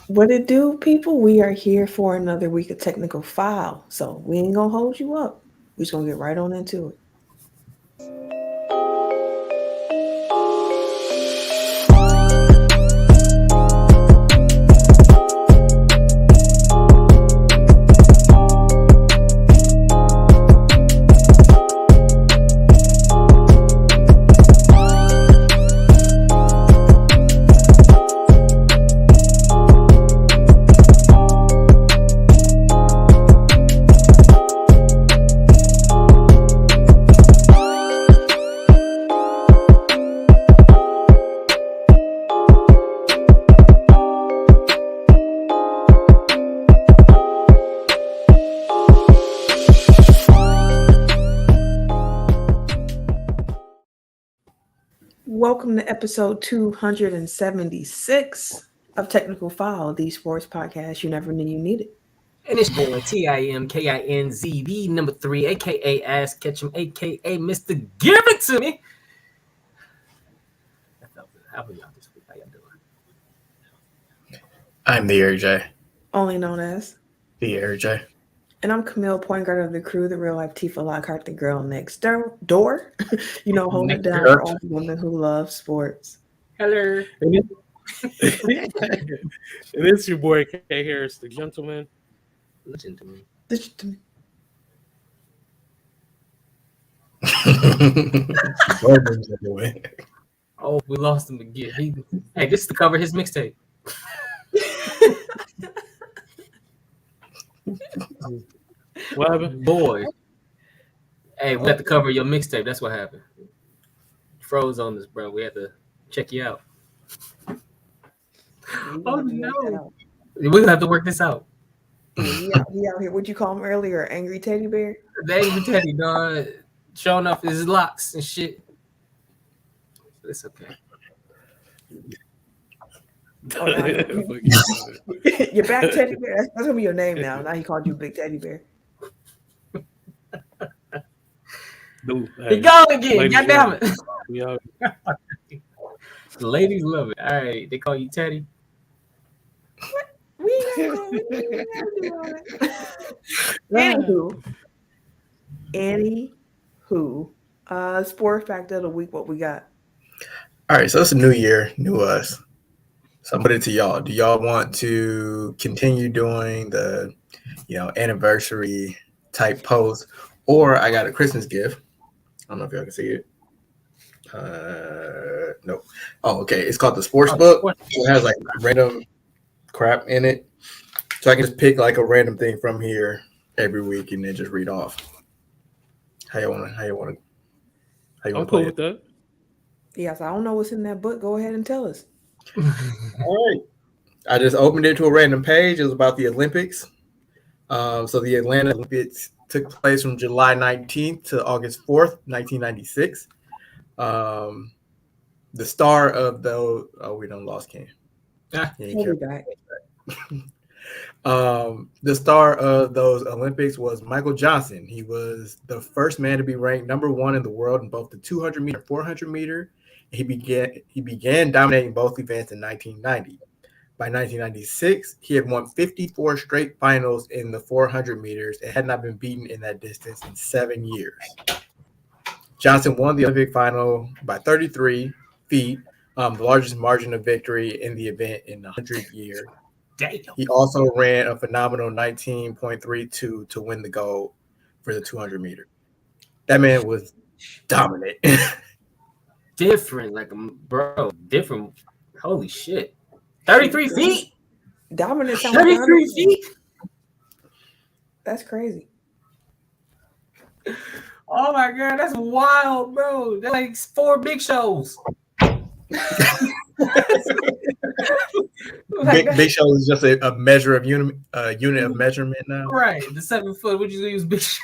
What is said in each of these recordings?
What it do, people? We are here for another week of technical file. So we ain't gonna hold you up. We're just gonna get right on into it. Welcome to episode 276 of Technical File, the sports podcast you never knew you needed. And it's boy TIMKINZ, number 3, aka Ass Ketchum, aka Mr. Give It To Me. How are y'all this week? How y'all doing? I'm the Eric J. Only known as. The Eric J. And I'm Camille, point guard of the crew, the real life Tifa Lockhart, the girl next door. Hold it down for all the women who love sports. Hello. And it's your boy K Harris, the gentleman. Listen to me. Oh, we lost him again. Hey, this is to cover his mixtape. What happened? Boy. Hey, we have to cover your mixtape. That's what happened. You froze on us, bro. We had to check you out. Oh, no. We're going to have to work this out. He out here. What'd you call him earlier? Angry teddy bear? The angry teddy, dog. Showing off his locks and shit. It's okay. Oh, you're back, teddy bear. That's gonna be your name now. Now he called you Big Teddy Bear. Dude, He gone again. God damn it. Yeah. The ladies love it. All right, they call you Teddy. We ain't gonna do all that. Anywho, sport fact of the week. What we got? All right, so it's a new year, new us. So I'm putting it to y'all. Do y'all want to continue doing the, anniversary type post, or I got a Christmas gift? I don't know if y'all can see it. No. Oh, okay. It's called the Sports Book. It has like random crap in it, so I can just pick like a random thing from here every week and then just read off. How you want to? I'm cool with that. Yes, I don't know what's in that book. Go ahead and tell us. All right. I just opened it to a random page. It was about the Olympics. So the Atlanta Olympics took place from July 19th to August 4th, 1996. The star of those... Oh, we done lost Ken. We'll be back. The star of those Olympics was Michael Johnson. He was the first man to be ranked number 1 in the world in both the 200 meter and 400 meter. He began dominating both events in 1990. By 1996, he had won 54 straight finals in the 400 meters and had not been beaten in that distance in 7 years. Johnson won the Olympic final by 33 feet, the largest margin of victory in the event in 100 years. Damn. He also ran a phenomenal 19.32 to win the gold for the 200 meter. That man was dominant. Different, different. Holy shit. 33 feet? Dominant. 33 feet? That's crazy. Oh my God, that's wild, bro. That's like 4 big shows. Big Show is just a measure of unit of measurement now. Right. The 7 foot, would you use Big Show?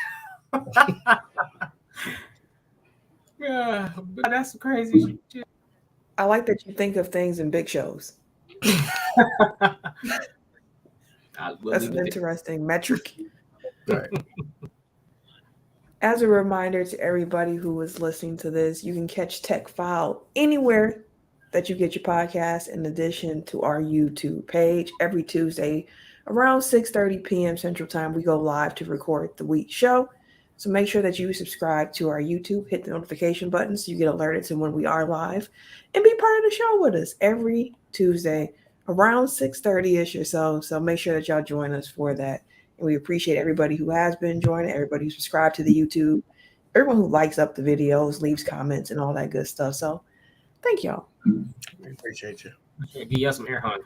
Yeah, that's some crazy shit. I like that you think of things in big shows. That's an interesting metric. Right. As a reminder to everybody who is listening to this, you can catch Tech File anywhere that you get your podcast in addition to our YouTube page. Every Tuesday around 6:30 p.m. Central Time, we go live to record the week show. So make sure that you subscribe to our YouTube, hit the notification button so you get alerted to when we are live, and be part of the show with us every Tuesday around 6:30ish or so. So make sure that y'all join us for that. And we appreciate everybody who has been joining, everybody who subscribed to the YouTube, everyone who likes up the videos, leaves comments, and all that good stuff. So thank y'all. We appreciate you. Give you some air horns.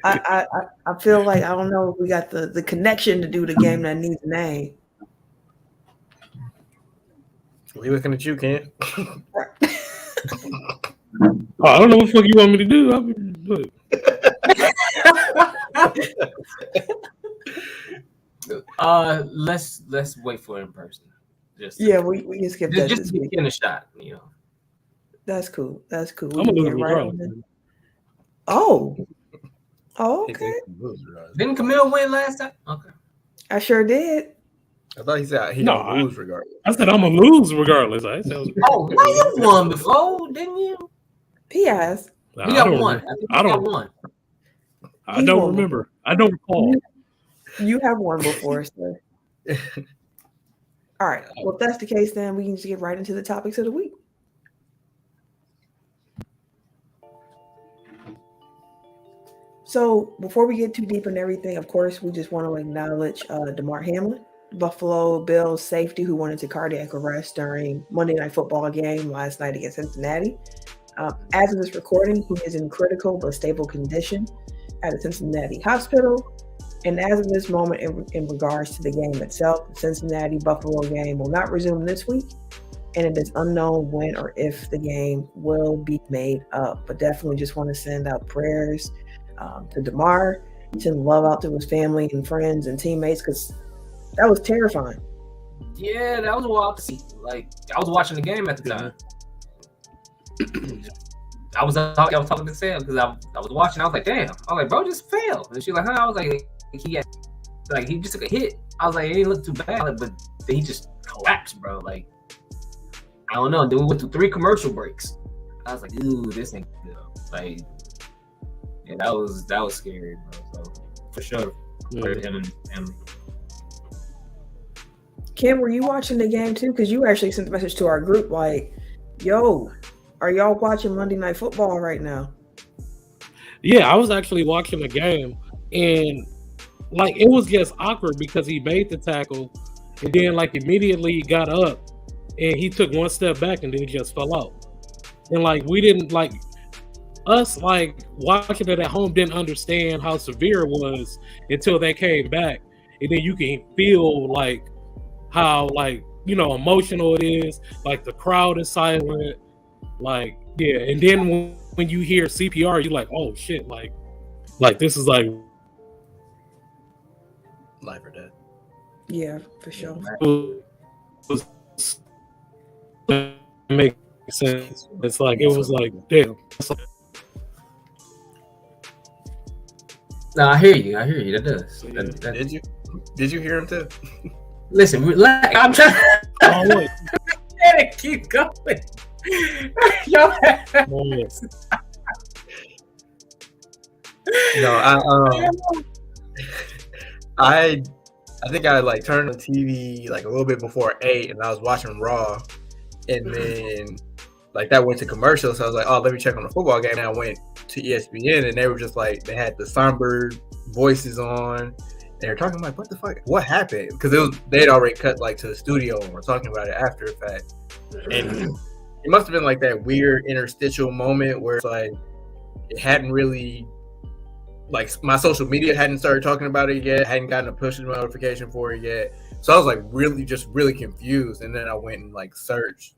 I feel like, I don't know if we got the connection to do the game that needs a name. We looking at you, Ken. I don't know what the fuck you want me to do. Look. Let's wait for it in person. We can skip that. Just to get a shot, you know. That's cool. That's cool. I'm gonna lose regardless. Okay. Didn't Camille win last time? Okay. I sure did. I thought he said he gonna lose regardless. I said I'm gonna lose regardless. You won before, didn't you? He has. We got one. I don't won. I don't remember. I don't recall. You have won before, sir. All right. Well, if that's the case, then we can just get right into the topics of the week. So before we get too deep in everything, of course, we just want to acknowledge DeMar Hamlin, Buffalo Bills safety, who went into cardiac arrest during Monday Night Football game last night against Cincinnati. As of this recording, he is in critical but stable condition at a Cincinnati hospital. And as of this moment, in regards to the game itself, the Cincinnati-Buffalo game will not resume this week. And it is unknown when or if the game will be made up. But definitely just want to send out prayers to DeMar, send love out to his family and friends and teammates, because that was terrifying. Yeah, that was wild to see. Like, I was watching the game at the time. I was talking to Sam because I was watching. I was like, damn. I was like, bro, just fell. And she was like, huh? I was like, he just took a hit. I was like, it didn't look too bad, but then he just collapsed, bro. Like, I don't know. Then we went through 3 commercial breaks. I was like, ooh, this ain't good. Like, yeah, that was scary, bro. So for sure, for him and his family. Kim, were you watching the game too? Because you actually sent a message to our group like, yo, are y'all watching Monday Night Football right now? Yeah, I was actually watching the game, and like it was just awkward because he made the tackle, and then like immediately he got up, and he took one step back, and then he just fell out. And like we didn't like us like watching it at home didn't understand how severe it was until they came back, and then you can feel like how like emotional it is. Like the crowd is silent. Like, yeah, and then when you hear CPR, you're like, oh shit, like this is like life or death. Yeah, for sure. Makes sense. It's like it was like, damn. No, I hear you. That does. That, Did you hear him too? Listen, relax. I'm trying to keep going. Yo. No, I think I like turned the TV like a little bit before 8, and I was watching Raw, and then like that went to commercial, so I was like, oh, let me check on the football game. And I went to ESPN, and they were just like, they had the somber voices on. They were talking like, what the fuck? What happened? Because they'd already cut like to the studio and were talking about it after the fact. And it must have been like that weird interstitial moment where it's like it hadn't really, like my social media hadn't started talking about it yet, hadn't gotten a push notification for it yet. So I was like really confused. And then I went and like searched,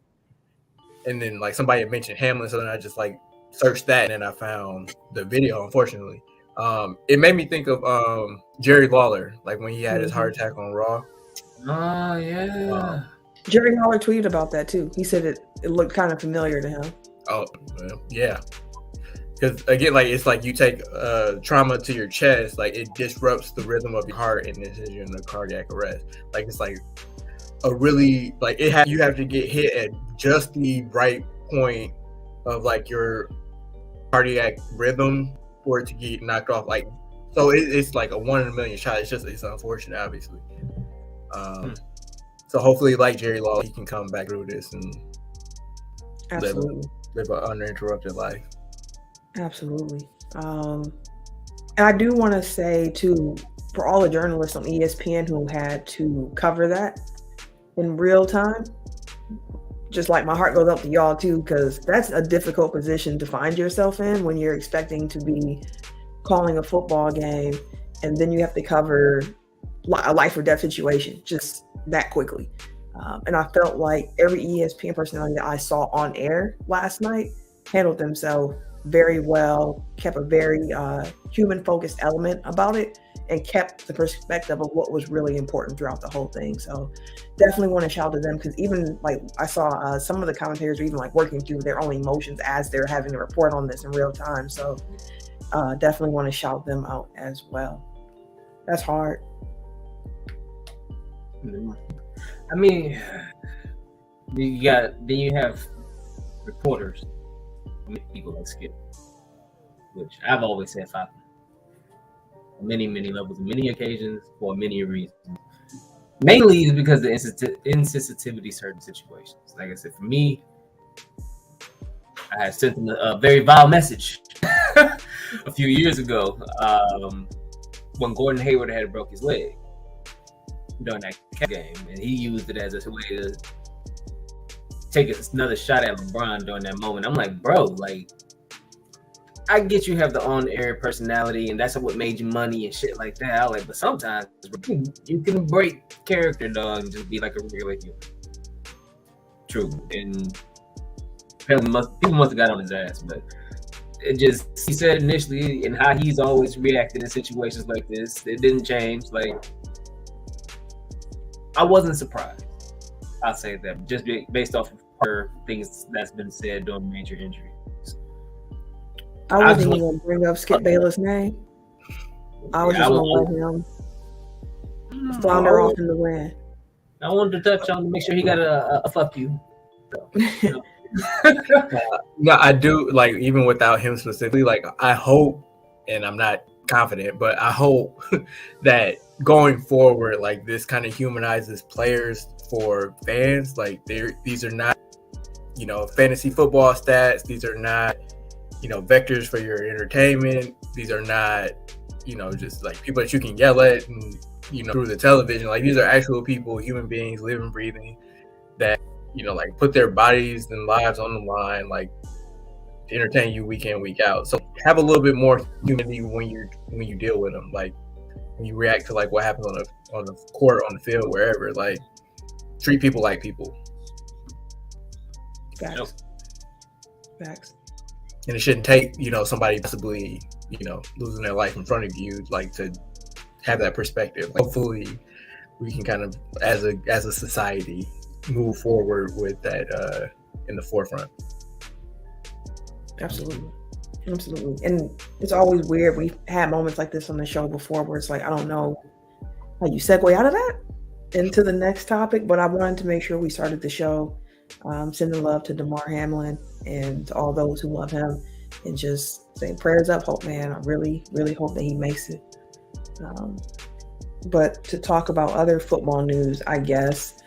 and then like somebody had mentioned Hamlin, so then I just like searched that, and then I found the video. Unfortunately, it made me think of Jerry Lawler, like when he had his heart attack on Raw. Oh yeah. Jerry Lawler tweeted about that too. He said it looked kind of familiar to him. Oh, well, yeah. Because again, like it's like you take trauma to your chest, like it disrupts the rhythm of your heart, and this is in a cardiac arrest. Like it's like a really like you have to get hit at just the right point of like your cardiac rhythm for it to get knocked off. Like, so it's like a 1 in a million shot. It's unfortunate, obviously. So hopefully, like Jerry Law, he can come back through this and Absolutely. live an uninterrupted life. Absolutely. And I do want to say too, for all the journalists on ESPN who had to cover that in real time, just like my heart goes up to y'all too, because that's a difficult position to find yourself in when you're expecting to be calling a football game and then you have to cover a life or death situation just that quickly. And I felt like every ESPN personality that I saw on air last night handled themselves very well, kept a very human-focused element about it, and kept the perspective of what was really important throughout the whole thing. So definitely want to shout to them, because even like I saw some of the commentators are even like working through their own emotions as they're having to report on this in real time. So definitely want to shout them out as well. That's hard. I mean, you have reporters, people like Skip, which I've always said five. Many levels, many occasions, for many reasons. Mainly is because the insensitivity certain situations. Like I said, for me, I had sent them a very vile message a few years ago when Gordon Hayward had broke his leg during that game, and he used it as a way to take another shot at LeBron during that moment. I'm like, bro, like, I get you have the on-air personality, and that's what made you money and shit like that. I like, but sometimes you can break character, dog, and just be like a regular human. True, and people must have got on his ass, but he said initially, and how he's always reacted in situations like this, it didn't change. Like, I wasn't surprised. I'll say that just based off of her things that's been said during major injuries. I wasn't even going to bring up Skip Bayless' name. I was just going to let him flounder off in the wind. I wanted to touch on to make sure he got a fuck you. So, No, I do, like, even without him specifically, like, I hope, and I'm not confident, but I hope that going forward, like, this kind of humanizes players for fans. Like, these are not, fantasy football stats. These are not, vectors for your entertainment. These are not, just like people that you can yell at and, through the television. Like, these are actual people, human beings, living, breathing, that, like, put their bodies and lives on the line, like, to entertain you week in, week out. So have a little bit more humanity when you deal with them. Like, when you react to, like, what happens on the court, on the field, wherever. Like, treat people like people. Facts. And it shouldn't take, somebody possibly, losing their life in front of you, like, to have that perspective. Hopefully we can kind of, as a society, move forward with that in the forefront. Absolutely. And it's always weird. We've had moments like this on the show before where it's like, I don't know how you segue out of that into the next topic, but I wanted to make sure we started the show sending love to DeMar Hamlin and to all those who love him, and just saying prayers up. Hope, man, I really, really hope that he makes it. But to talk about other football news, I guess,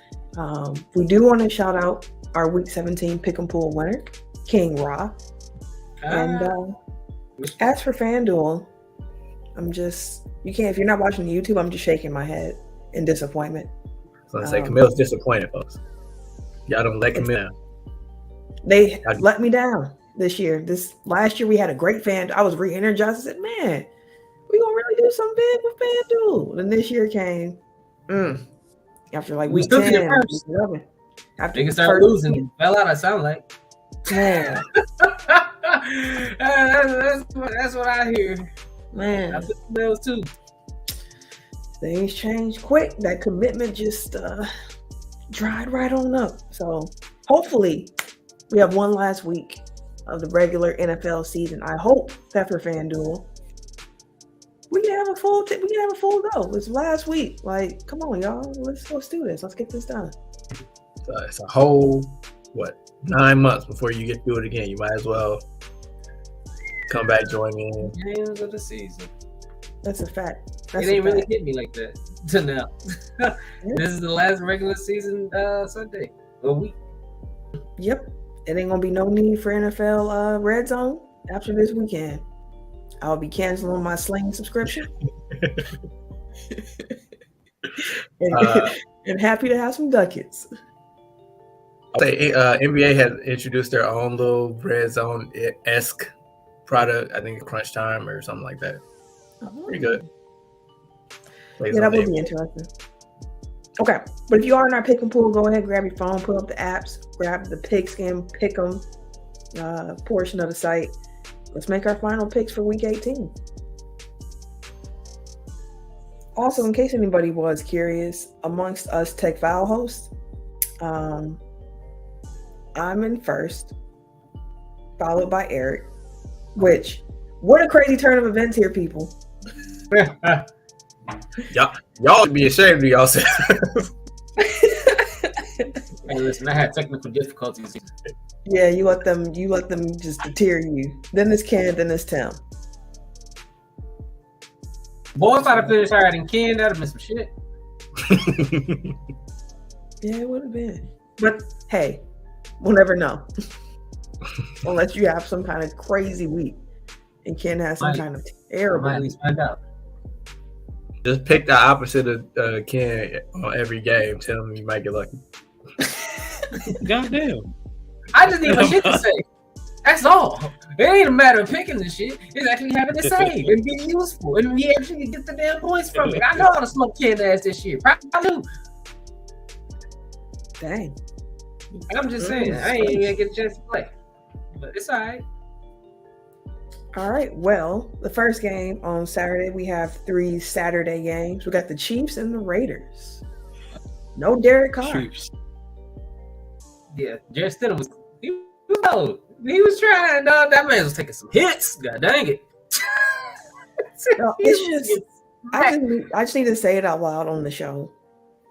we do want to shout out our Week 17 Pick 'em Pool winner, King Ra. And as for FanDuel, if you're not watching the YouTube, I'm just shaking my head in disappointment. So I say Camille's disappointed, folks. Y'all don't let Camille down. They let me down this year. Last year we had a great I was re-energized. I said, man, we're going to really do something big with FanDuel. And this year came after like week 10, week 11. After they started losing. Fell out, I sound like. Man. That's what I hear. Man. I think those too. Things change quick. That commitment just dried right on up. So hopefully we have one last week of the regular NFL season. I hope that for FanDuel, We can have a full. We can have a full go. It's last week. Like, come on, y'all. Let's do this. Let's get this done. It's a whole 9 months before you get to do it again. You might as well come back, join in. Games of the season. That's a fact. It ain't really hit me like that till now. This is the last regular season Sunday or week. Yep. It ain't gonna be no need for NFL Red Zone after this weekend. I'll be canceling my Sling subscription. and happy to have some ducats. I'll say NBA has introduced their own little Red Zone-esque product. I think it's Crunch Time or something like that. Pretty good. Yeah, that would be interesting. Okay, but if you are in our pick and pool, go ahead, grab your phone, pull up the apps, grab the pigskin, pick 'em portion of the site. Let's make our final picks for week 18. Also, in case anybody was curious, amongst us Tech File hosts, I'm in first, followed by Eric, which, what a crazy turn of events here, people. Y'all be ashamed of yourselves. Hey, listen, I had technical difficulties. Yeah, you let them just deter you. Then it's Ken, then it's Tim. Boy, if I'd have finished higher than Ken, that'd have been some shit. Yeah, it would have been. But hey, we'll never know. Unless you have some kind of crazy week and Ken has some kind of terrible Might at least find out. Just pick the opposite of Ken on every game. Tell him you might get lucky. Goddamn. I just need my shit to say. That's all. It ain't a matter of picking the shit. It's actually having to save and be useful. And we actually get the damn points from it. I know how to smoke Ken ass this year. I do. Dang. I'm just saying. I ain't even gonna get a chance to play. But it's all right. All right. Well, the first game on Saturday, we have 3 Saturday games. We got the Chiefs and the Raiders. No Derek Carr. Chiefs. Yeah, Jared Stidham was he was trying. That man was taking some hits. God dang it. No, it's just I just need to say it out loud on the show.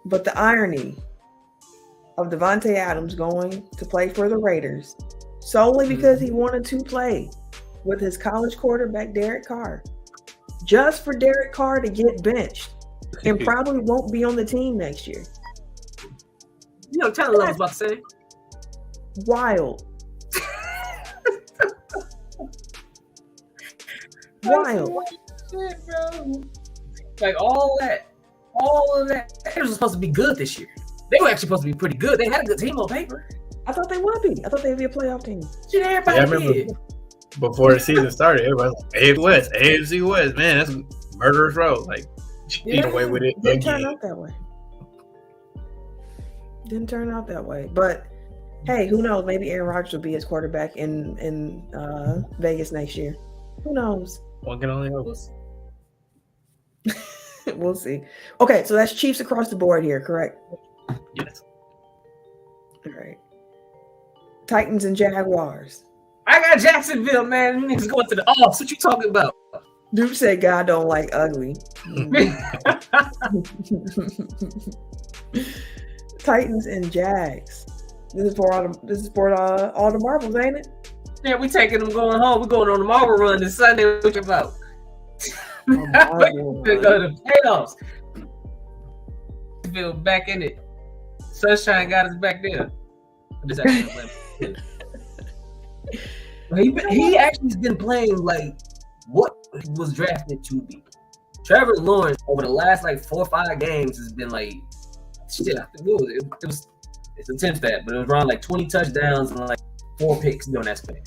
But the irony of Devontae Adams going to play for the Raiders solely because he wanted to play with his college quarterback Derek Carr, just for Derek Carr to get benched and probably won't be on the team next year. You know, tell what I was about to say. Wild. Wild. Shit, bro. Like all of that. They were supposed to be good this year. They were actually supposed to be pretty good. They had a good team on paper. I thought they would be. I thought they'd be a playoff team. Shit, everybody did. Before the season started, everybody was like, AFC West, man, that's murderous road. Like, get away with it. Didn't turn out that way. But hey, who knows? Maybe Aaron Rodgers will be his quarterback in Vegas next year. Who knows? One can only hope. We'll see. Okay, so that's Chiefs across the board here, correct? Yes. All right. Titans and Jaguars. I got Jacksonville, man. Niggas going to the offs. What you talking about? Dude said God don't like ugly. Titans and Jags. This is for all the marbles, ain't it? Yeah, we taking them going home. We're going on the marble run this Sunday. What you about? We're going to the playoffs. Feel back in it. Sunshine got us back there. He actually has been playing like what he was drafted to be. Trevor Lawrence over the last like 4 or 5 games has been like shit. I think it's a 10 stat, but it was around like 20 touchdowns and like 4 picks during that span.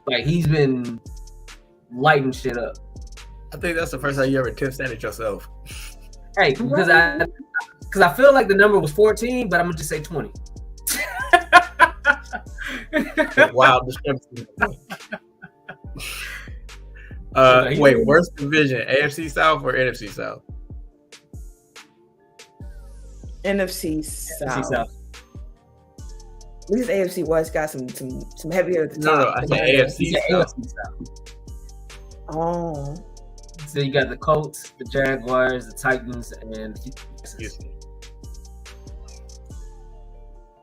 Like he's been lighting shit up. I think that's the first time you ever 10 statted yourself. Hey, because I feel like the number was 14, but I'm gonna just say 20. Wild description. Wait, worst division, AFC South or NFC South? NFC South. At least AFC West got some heavier at the top. No, I said AFC South. Oh. So you got the Colts, the Jaguars, the Titans, and the Texans.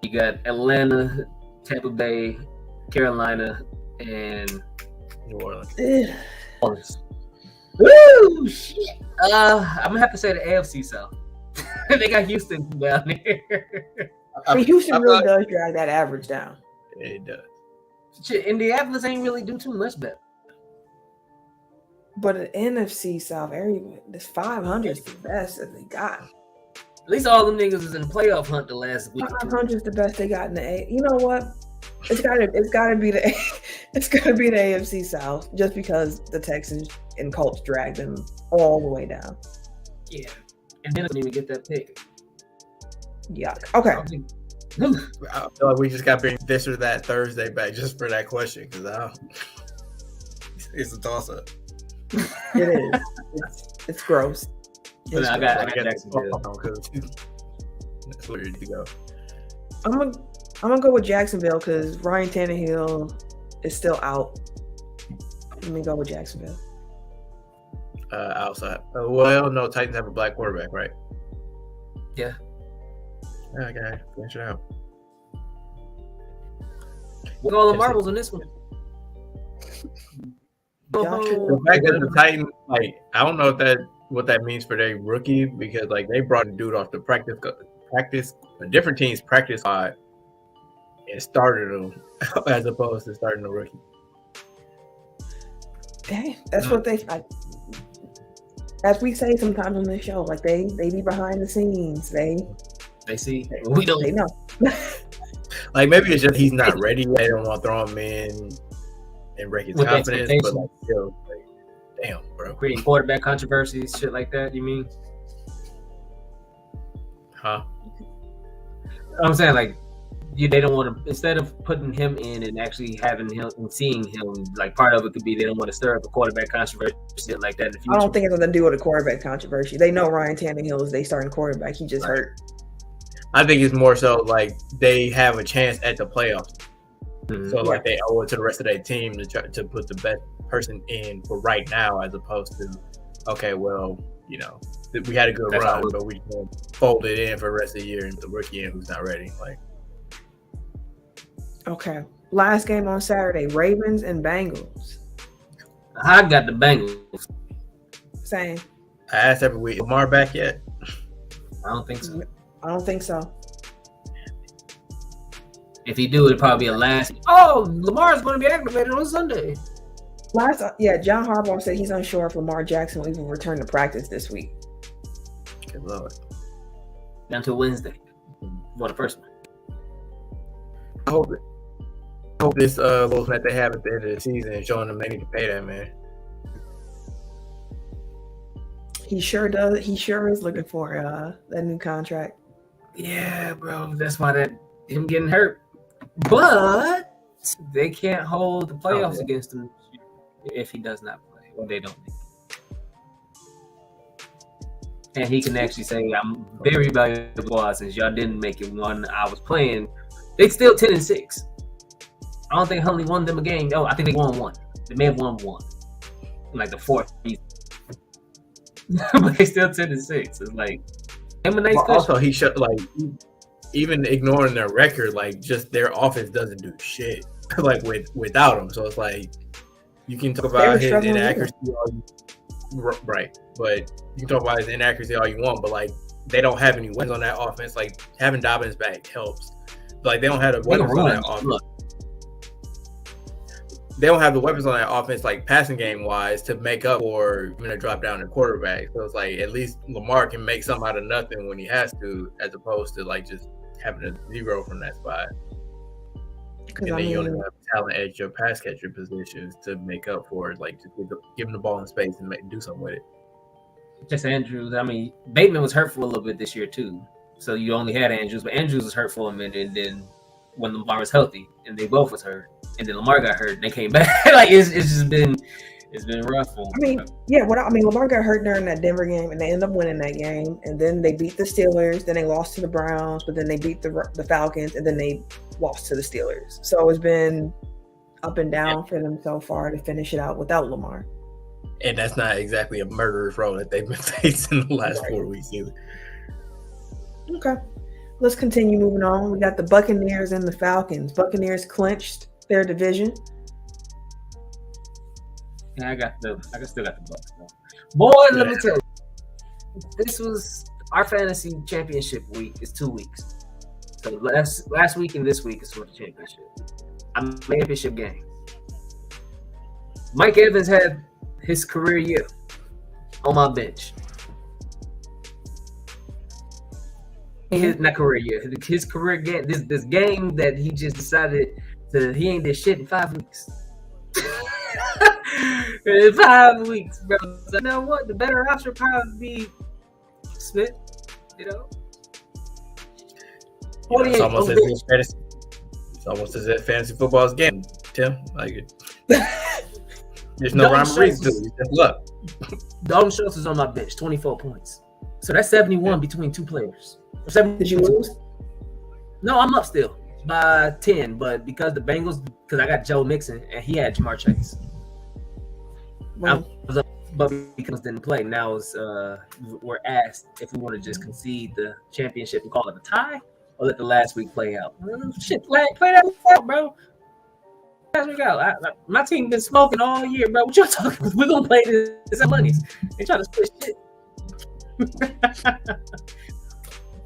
You got Atlanta, Tampa Bay, Carolina, and New Orleans. Woo! Shit. I'm gonna have to say the AFC South. They got Houston down there. Houston really does drag that average down. It does. Shit, Indianapolis ain't really do too much better. But the NFC South area, this 500 is the best that they got. At least all them niggas was in the playoff hunt the last week. 500 is the best they got in the A. You know what? It's gotta be the AFC South, just because the Texans and Colts dragged them all the way down. Yeah, and then I didn't even get that pick. Yuck. Okay. I feel like we just got to bring this or that Thursday back just for that question, because it's a toss up. It is. It's gross. But I got Jacksonville. That's where you need to go. I'm gonna go with Jacksonville because Ryan Tannehill is still out. Let me go with Jacksonville. Outside. Well, no, Titans have a black quarterback, right? Yeah. Okay, finish it out. We're all the marbles on this one. The fact that the Titans, like, I don't know what that means for their rookie, because like they brought a dude off the practice, a different team's practice squad, and started him as opposed to starting a rookie. Hey, that's what as we say sometimes on this show, like they be behind the scenes. They see. We don't. They know. Like maybe it's just he's not ready. They don't want to throw him in and break his confidence. But like, still, like, damn, bro. Creating quarterback controversies, shit like that. You mean? Huh? I'm saying like they don't want to, instead of putting him in and actually having him and seeing him, like part of it could be they don't want to stir up a quarterback controversy shit like that in the future. I don't think it's nothing to do with a quarterback controversy. They know Ryan Tannehill is their starting quarterback. He just hurt. I think it's more so like they have a chance at the playoffs. Mm-hmm. So like they owe it to the rest of their team to try to put the best person in for right now, as opposed to, okay, well, you know, we had a good run, but we can fold it in for the rest of the year and the rookie in who's not ready. Like, okay, last game on Saturday, Ravens and Bengals. I got the Bengals. Same. I asked every week, Lamar back yet? I don't think so. I don't think so. If he do, it'll probably be a last. Oh, Lamar's going to be activated on Sunday. John Harbaugh said he's unsure if Lamar Jackson will even return to practice this week. Good Lord. Down till Wednesday. For the first one. I hope this little that they have at the end of the season is showing them they need to pay that man. He sure does. He sure is looking for that new contract. Yeah, bro. That's why him getting hurt. But they can't hold the playoffs against him if he does not play, or they don't. And he can actually say, "I'm very valuable since y'all didn't make it when I was playing." They still 10-6. I don't think Huntley won them a game. No, I think they won one. They may have won one, like the fourth season. But they still 10-6. It's like him a nice. Also, he should like. Even ignoring their record, like just their offense doesn't do shit like without him. So it's like you can talk about his inaccuracy, right? But you can talk about his inaccuracy all you want, but like they don't have any wins on that offense. Like having Dobbins back helps. Like they don't have the weapons on that offense. They don't have the weapons on that offense, like passing game wise, to make up for even a drop down in quarterback. So it's like at least Lamar can make something out of nothing when he has to, as opposed to like just having a zero from that spot. And then you only have talent at your pass catcher positions to make up for it. Like just give him the ball in space and do something with it. Just Andrews. I mean, Bateman was hurt for a little bit this year too. So you only had Andrews, but Andrews was hurt for a minute, and then when Lamar was healthy, and they both was hurt, and then Lamar got hurt, and they came back. Like it's been rough for him. Lamar got hurt during that Denver game, and they ended up winning that game, and then they beat the Steelers, then they lost to the Browns, but then they beat the Falcons, and then they lost to the Steelers. So it's been up and down for them so far to finish it out without Lamar. And that's not exactly a murderer's row that they've been facing the last 4 weeks either. Okay. Let's continue moving on. We got the Buccaneers and the Falcons. Buccaneers clinched their division. Yeah, I still got the Bucks. Boy, let me tell you, this was our fantasy championship week. Is 2 weeks. So last week and this week is for the championship. I'm a championship game. Mike Evans had his career year on my bench. Not career year. His career game. This game that he just decided he ain't did shit in 5 weeks. In 5 weeks, bro. So you know what? The better option would probably be Smith. You know. It's almost as if fantasy. It's almost as if fantasy football's game, Tim. Like it. There's no rhyme or reason to it. Just luck. Dalton Schultz is on my bench, 24 points. So that's 71 between two players. Did you lose? No, I'm up still by 10, but because the Bengals, because I got Joe Mixon and he had Jamar Chase. Well, I was up, but because didn't play. Now we're asked if we want to just concede the championship and call it a tie, or let the last week play out. Shit, play that week out, bro. Last week out. My team been smoking all year, bro. What y'all talking about? We're gonna play this at Mondays. They try to split shit.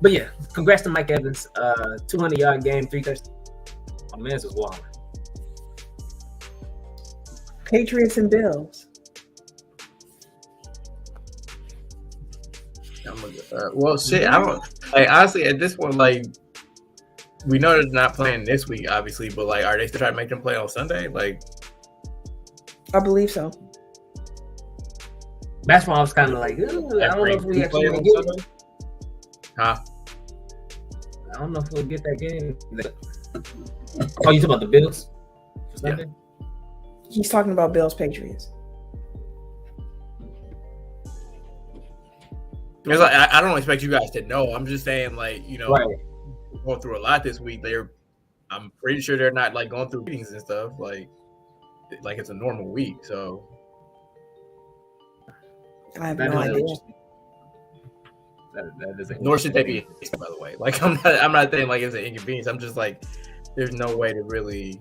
But yeah, congrats to Mike Evans. 200-yard game, 3 touchdowns. My man's was wild. Patriots and Bills. Well, shit. I don't like honestly at this point. Like, we know they're not playing this week, obviously, but like, are they still trying to make them play on Sunday? Like, I believe so. That's why I was kind of like, I don't know if we actually get it. Huh? I don't know if we'll get that game. Oh, you talking about the Bills? Yeah. He's talking about Bills Patriots. It's like, I don't expect you guys to know. I'm just saying, like, you know, Right. going through a lot this week. I'm pretty sure they're not like going through meetings and stuff. Like it's a normal week. So I have no idea. That is nor should they be, by the way. Like I'm not saying like it's an inconvenience. I'm just like, there's no way to really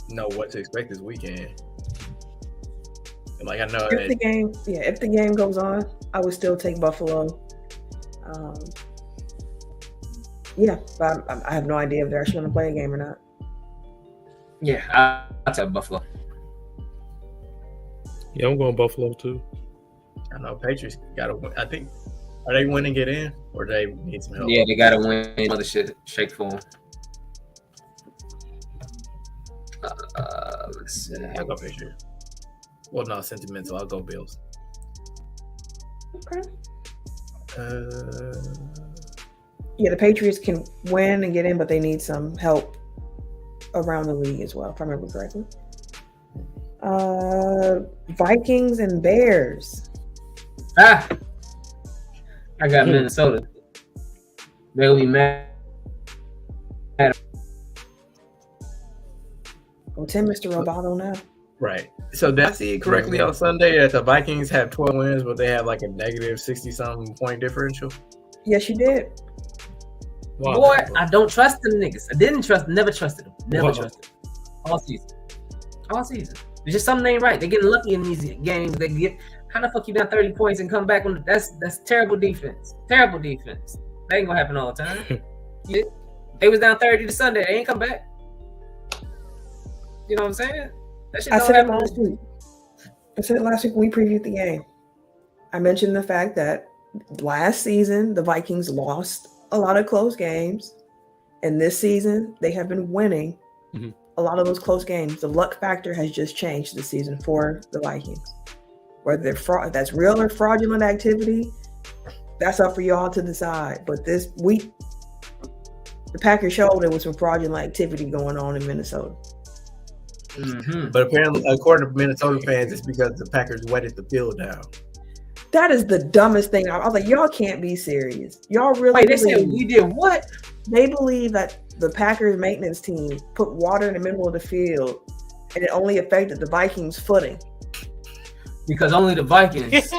know what to expect this weekend. And like I know if the game goes on, I would still take Buffalo. But I have no idea if they're actually going to play a game or not. Yeah, I'll take Buffalo. Yeah, I'm going Buffalo too. I know Patriots got to win. I think, are they winning to get in, or do they need some help? Yeah, they got to win. Other shit shake for them. Let's see. I'll go Patriots. Well, no, sentimental. I'll go Bills. Okay. Yeah, the Patriots can win and get in, but they need some help around the league as well, if I remember correctly. Vikings and Bears. I got Minnesota. They'll be mad. Oh, Tim, Mr. Roboto now. Right. So did I see it correctly on Sunday that the Vikings have 12 wins, but they have like a negative 60-something point differential? Yes, you did. Wow. Boy, I don't trust them niggas. I didn't trust them. Never trusted them. Never trusted them. All season. There's just something ain't right. They're getting lucky in these games. They get how the fuck you down 30 points and come back on that's terrible defense. Terrible defense. That ain't gonna happen all the time. Yeah. They was down 30 to Sunday. They ain't come back. You know what I'm saying? That shit I don't said it happen. last week. I said it last week when we previewed the game. I mentioned the fact that last season the Vikings lost a lot of close games, and this season they have been winning a lot of those close games. The luck factor has just changed this season for the Vikings. Whether that's real or fraudulent activity, that's up for y'all to decide. But this week, the Packers showed there was some fraudulent activity going on in Minnesota. But apparently, according to Minnesota fans, it's because the Packers wetted the field down. That is the dumbest thing. I was like, y'all can't be serious. Y'all really Wait, they said we did what? They believe that the Packers maintenance team put water in the middle of the field and it only affected the Vikings' footing. because only the Vikings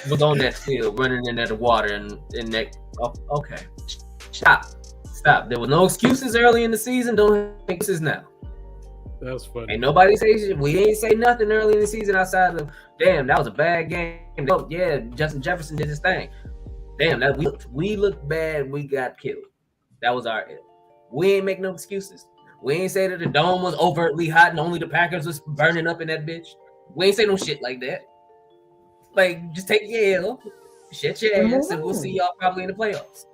was on that field running into the water and that. Oh, okay, stop. There was no excuses early in the season. Don't make excuses now. That's funny. Ain't nobody say shit. We ain't say nothing early in the season outside of damn. That was a bad game. Oh yeah, Justin Jefferson did his thing. Damn, that we looked bad. We got killed. That was our. We ain't make no excuses. We ain't say that the dome was overtly hot and only the Packers was burning up in that bitch. We ain't say no shit like that. Like, just take your L, shut your ass, and we'll see y'all probably in the playoffs.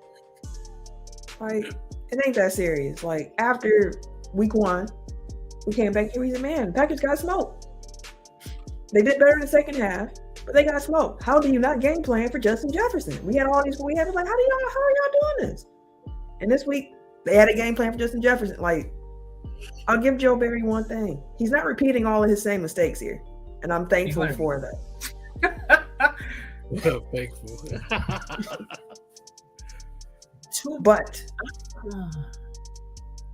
Like, it ain't that serious. Like, after week 1, we came back here. We said, man, Packers got smoked. They did better in the second half, but they got smoked. How do you not game plan for Justin Jefferson? We had all these. We had like, how are y'all doing this? And this week they had a game plan for Justin Jefferson. Like, I'll give Joe Barry one thing: he's not repeating all of his same mistakes here, and I'm thankful for that. Thankful. But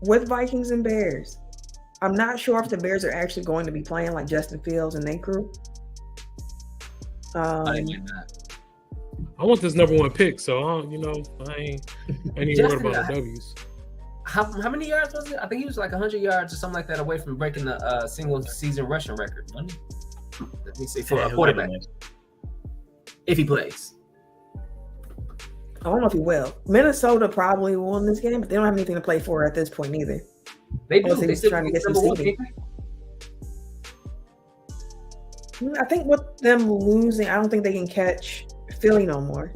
with Vikings and Bears, I'm not sure if the Bears are actually going to be playing like Justin Fields and their crew. I want this number 1 pick, so I ain't even worried about the W's. How many yards was it? I think he was like 100 yards or something like that away from breaking the single season rushing record. Let me see, for a quarterback, if he plays. I don't know if he will. Minnesota probably will win this game, but they don't have anything to play for at this point either. They do. They're still trying to get some seeding. I think with them losing, I don't think they can catch Philly no more.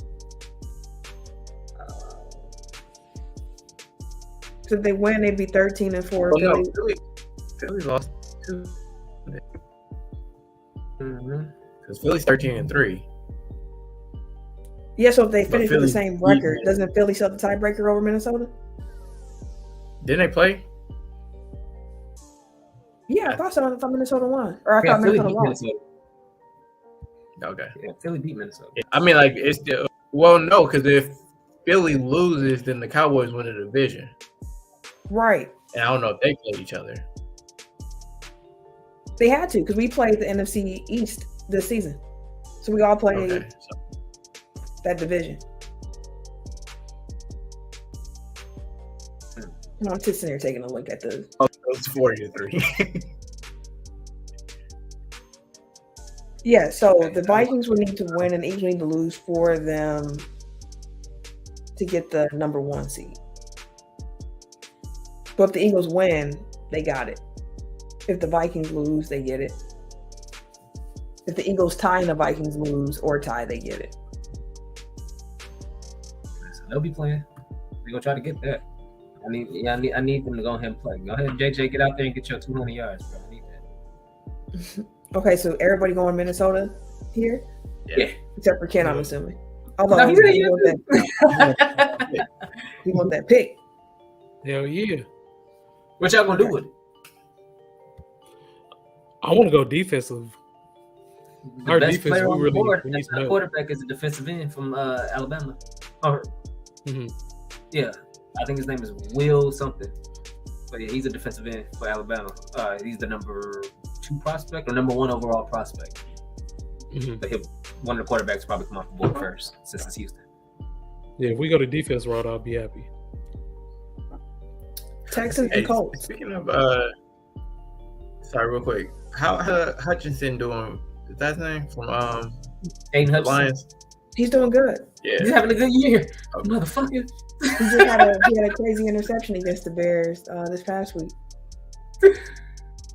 So if they win, they'd be 13-4. No, Philly lost 2. Because Philly's 13-3. Yeah, so if they finish with the same record, doesn't Philly set the tiebreaker over Minnesota? Didn't they play? Yeah, I thought so. I thought Minnesota won. Or I thought Minnesota lost. Okay. Yeah, Philly beat Minnesota. I mean, like, it's still... Well, no, because if Philly loses, then the Cowboys win the division. Right. And I don't know if they play each other. They had to, because we played the NFC East this season. So we all played that division. I'm just sitting here taking a look at the... Oh, it's 40-3. Yeah, so the Vikings would need to win and each need to lose for them to get the number 1 seed. But if the Eagles win, they got it. If the Vikings lose, they get it. If the Eagles tie and the Vikings lose or tie, they get it. So they'll be playing. They're gonna try to get that. I need them to go ahead and play. Go ahead, JJ, get out there and get your 200 yards, bro. I need that. Okay, so everybody going Minnesota here? Yeah. Except for Ken, I'm assuming. Although No, he want that pick. Hell yeah. What y'all gonna do with it? I want to go defensive. The Our best defense, player we on the really board, we need the quarterback is a defensive end from Alabama. Yeah, I think his name is Will something. But yeah, he's a defensive end for Alabama. He's the number 2 prospect or number 1 overall prospect. But one of the quarterbacks probably come off the board first since it's Houston. Yeah, if we go to defense route, I'll be happy. Texans and Colts. Speaking of, sorry, real quick. How Hutchinson doing? Is that his name from Aiden Hutchinson. Lions? He's doing good. Yeah, He's having a good year, motherfucker. He just had a crazy interception against the Bears this past week.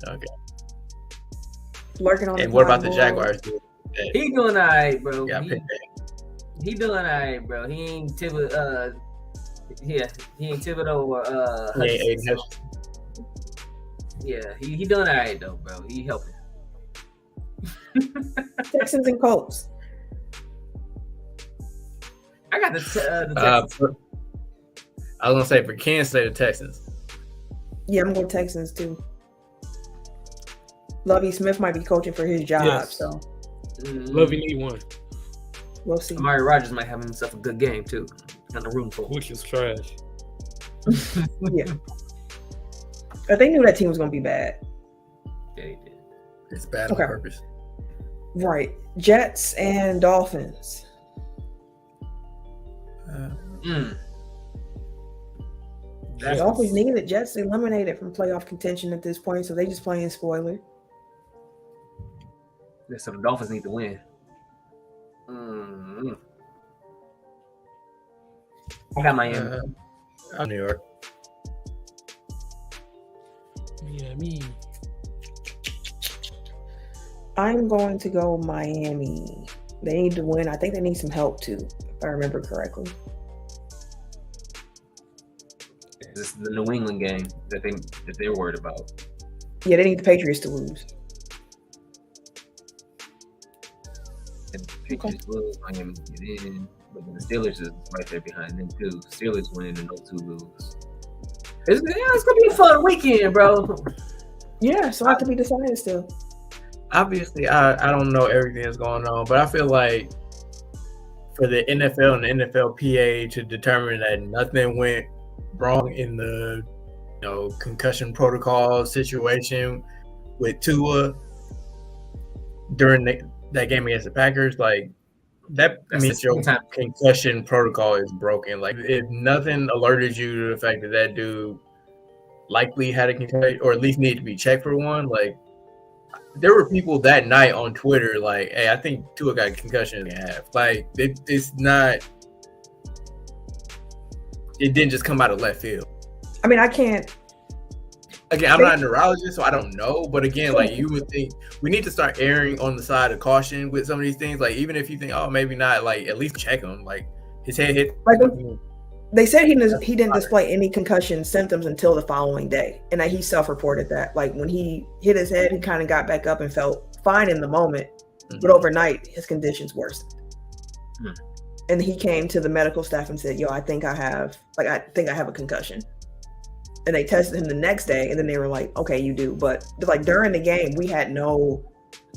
Okay. Lurking on. And what about the Jaguars? He doing all right, bro. Yeah, He doing all right, bro. He ain't Thibodeau. He ain't Thibodeau or Hutchinson. Yeah, he doing all right though, bro. He helping. Texans and Colts. I got the Texans. I was gonna say for Kansas State, the Texans. Yeah, I'm going Texans too. Lovie Smith might be coaching for his job, so Lovie need one. We'll see. Amari Rodgers might have himself a good game too. On the room for Which is trash. Yeah. But they knew that team was going to be bad. Yeah, he did. It's bad on purpose. Right. Jets and Dolphins. Mm. The Dolphins need it. Jets eliminated from playoff contention at this point, so they just playing spoiler. So the Dolphins need to win. Mm. I got Miami. I'm New York. Miami. I'm going to go Miami. They need to win. I think they need some help too, if I remember correctly. This is the New England game that they're worried about. Yeah, they need the Patriots to lose. And the Patriots lose, Miami get in, but then the Steelers is right there behind them too. Steelers win and those two lose. It's gonna be a fun weekend, bro. Yeah, so I have to be decided still. Obviously, I don't know everything that's going on, but I feel like for the NFL and the NFLPA to determine that nothing went wrong in the concussion protocol situation with Tua during that game against the Packers, like that means your concussion protocol is broken. Like if nothing alerted you to the fact that dude likely had a concussion or at least needed to be checked for one, like there were people that night on Twitter like, hey, I think Tua got a concussion in half. Like it's not. It didn't just come out of left field. I mean, I can't. Again, I'm not a neurologist, so I don't know. But again, like you would think we need to start erring on the side of caution with some of these things. Like even if you think, oh, maybe not, like at least check him. Like his head hit. Like they said he didn't display any concussion symptoms until the following day, and he self-reported that. Like when he hit his head, he kind of got back up and felt fine in the moment, but overnight his conditions worsened. And he came to the medical staff and said, "Yo, I think I have a concussion." And they tested him the next day, and then they were like, "Okay, you do." But like during the game, we had no,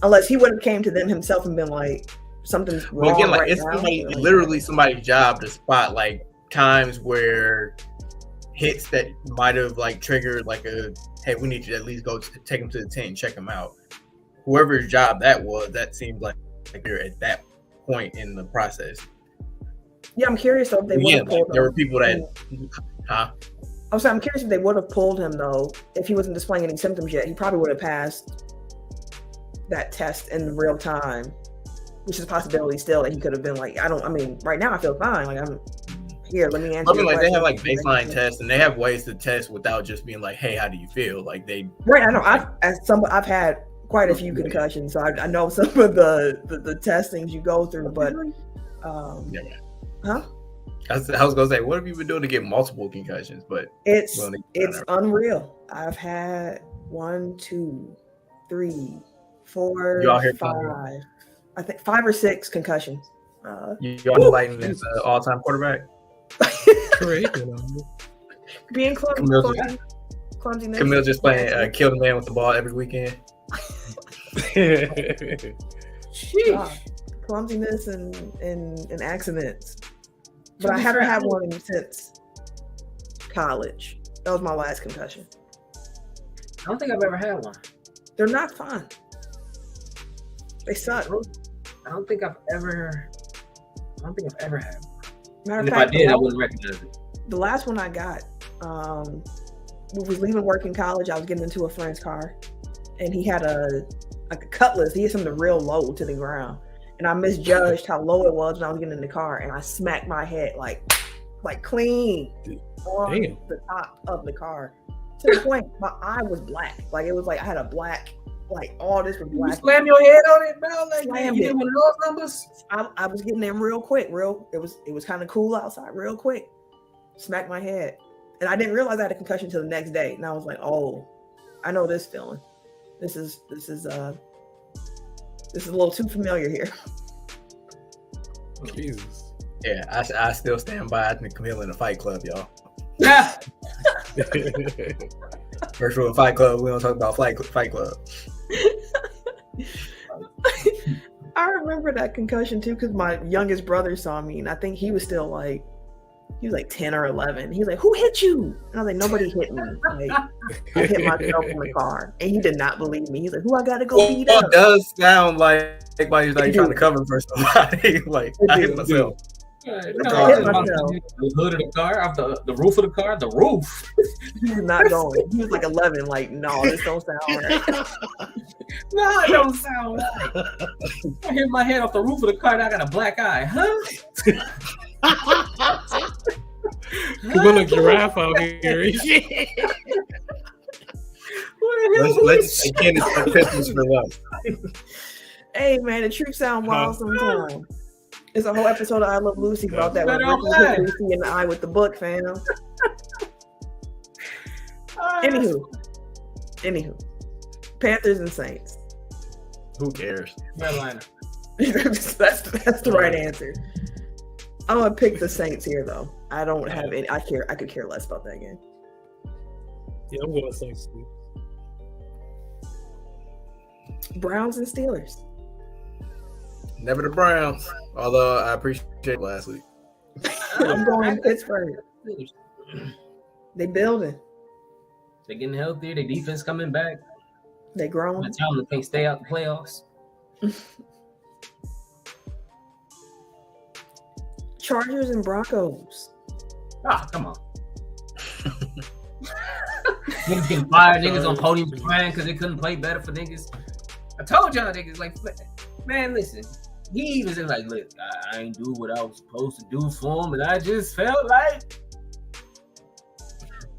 unless he would have came to them himself and been like, "Something's wrong." Well, again, like right it's now. literally somebody's job to spot like times where hits that might have like triggered like hey, we need to at least go take him to the tent and check him out. Whoever's job that was, that seemed like they're at that point in the process. Yeah, I'm curious though if they would have pulled him. There were people that, I'm curious if they would have pulled him though. If he wasn't displaying any symptoms yet, he probably would have passed that test in real time, which is a possibility still that he could have been like, right now I feel fine. Like I'm here. Let me answer. I mean, like they have like baseline tests, and they have ways to test without just being like, "Hey, how do you feel?" Like they. Right. I know. I've had quite a few concussions, so I know some of the testings you go through, but. Huh? I was gonna say, what have you been doing to get multiple concussions? But it's unreal. I've had 1, 2, 3, 4, 5. I think 5 or 6 concussions. Y'all lighting this all-time quarterback? Correct. Being clumsy. Camille just playing kill the man with the ball every weekend. Sheesh. Clumsiness and accidents. But I haven't had one since college. That was my last concussion. I don't think I've ever had one. They're not fun. They suck. I don't think I've ever had one. Matter of fact, if I did, I wouldn't recognize it. The last one I got, was leaving work in college. I was getting into a friend's car, and he had a cutlass. He had something real low to the ground. And I misjudged how low it was when I was getting in the car, and I smacked my head like clean on the top of the car to the point my eye was black. Like it was like I had a black, like all this was black. You slam your head on it, bro. Like man, you did one of those numbers. I was getting in real quick. It was kind of cool outside. Real quick, smacked my head, and I didn't realize I had a concussion until the next day. And I was like, oh, I know this feeling. This is a little too familiar here. Jesus. Yeah, I still stand by. I think Camille in the Fight Club, y'all. Yeah. First rule of Fight Club, we don't talk about Fight Club. I remember that concussion too because my youngest brother saw me, and I think he was still like He was like 10 or 11. He's like, "Who hit you?" And I was like, "Nobody hit me. Like, I hit myself in the car." And he did not believe me. He's like, "Who I gotta go beat up?" It does sound like why he's like trying to cover for somebody. Like I hit myself. No, I hit myself. the hood of the car, off the roof of the car, the roof. He was not going. He was like 11. Like, no, this don't sound right. No, it don't sound right. I hit my head off the roof of the car and I got a black eye. Huh? We're gonna giraffe out here. Let's again, it's like Christmas for love. Hey, man, the truth sound wild sometimes. There's a whole episode of I Love Lucy about that. Better When off that. Lucy in the eye with the book, fam. Anywho, Panthers and Saints. Who cares? Carolina. that's the right answer. I'm gonna pick the Saints here, though. I don't have any. I could care less about that game. Yeah, I'm going Saints too. Browns and Steelers. Never the Browns. Although I appreciate it last week. I'm going Pittsburgh. They building. They're getting healthier. Their defense coming back. They growing. The Tomlin can't stay out the playoffs. Chargers and Broncos. Ah, come on. Niggas getting fired. Niggas on podiums crying because they couldn't play better for niggas. I told y'all niggas, like, man, listen. He even said, like, look, I ain't do what I was supposed to do for him, and I just felt like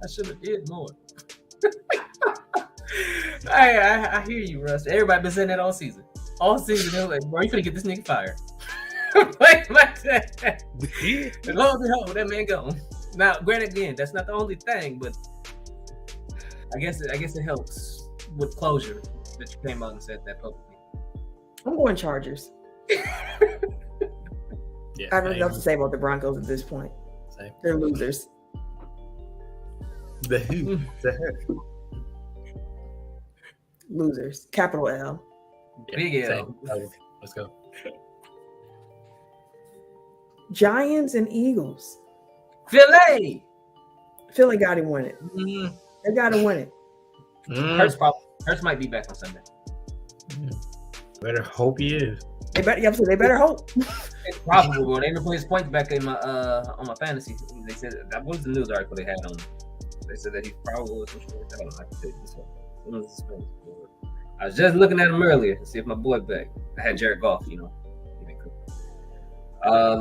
I should have did more. I hear you, Russ. Everybody been saying that all season. All season, they were like, bro, you finna get this nigga fired. Like that. As long as we hold that man gone. Now, granted, again, that's not the only thing, but I guess it helps with closure that you came out and said that publicly. I'm going Chargers. Yeah, I have enough to say about the Broncos at this point. Same. They're losers. The who? Losers. Capital L. Big L. Let's go. Giants and Eagles. Philly Philly got to win it. They got to win it. Hurts might be back on Sunday. Better hope he is. They better hope. It's probable, bro. They didn't put his points back in my on my fantasy. They said that was the news article they had on. They said that he probably was. I don't know. I can tell you this one. I was just looking at him earlier to see if my boy back. I had Jared Goff, you know.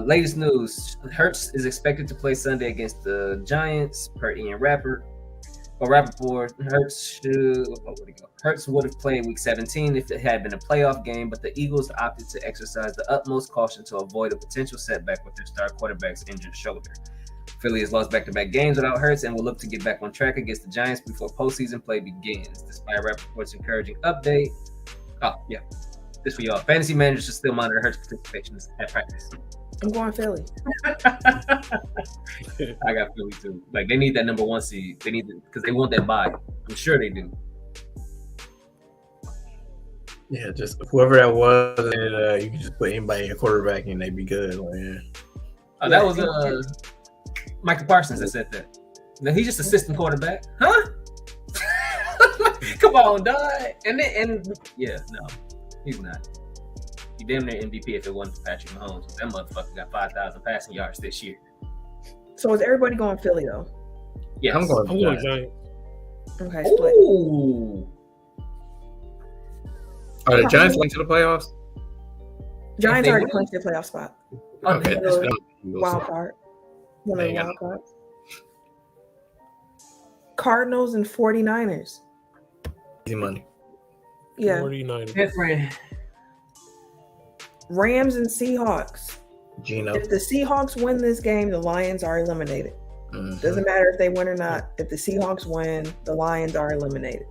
Latest news: Hurts is expected to play Sunday against the Giants, per Ian Rappaport. Hurts would have played Week 17 if it had been a playoff game, but the Eagles opted to exercise the utmost caution to avoid a potential setback with their star quarterback's injured shoulder. Philly has lost back-to-back games without Hurts and will look to get back on track against the Giants before postseason play begins. Despite Rappaport's encouraging update, this for y'all. Fantasy managers should still monitor Hurts' participation at practice. I'm going Philly. I got Philly too. Like, they need that number one seed. They need it because they want that bye. I'm sure they do. Yeah, just whoever that was, and you can just put anybody a quarterback and they'd be good. Like, yeah. That was Michael Parsons that said that. Now he's just assistant quarterback, huh? Come on, dog. And no, he's not. He damn near MVP if it wasn't for Patrick Mahomes. That motherfucker got 5,000 passing yards this year. So is everybody going Philly though? Yes. I'm going Giants. Okay, split. Ooh. Are the Giants going to the playoffs? Giants they already win. clinched their playoff spot. Okay, that's good. Wild card. One of the Yeah. wild cards. Cardinals and 49ers. Easy money. Yeah. 49. Different. Rams and Seahawks. Gino. If the Seahawks win this game, the Lions are eliminated. Mhm. Doesn't matter if they win or not. If the Seahawks win, the Lions are eliminated.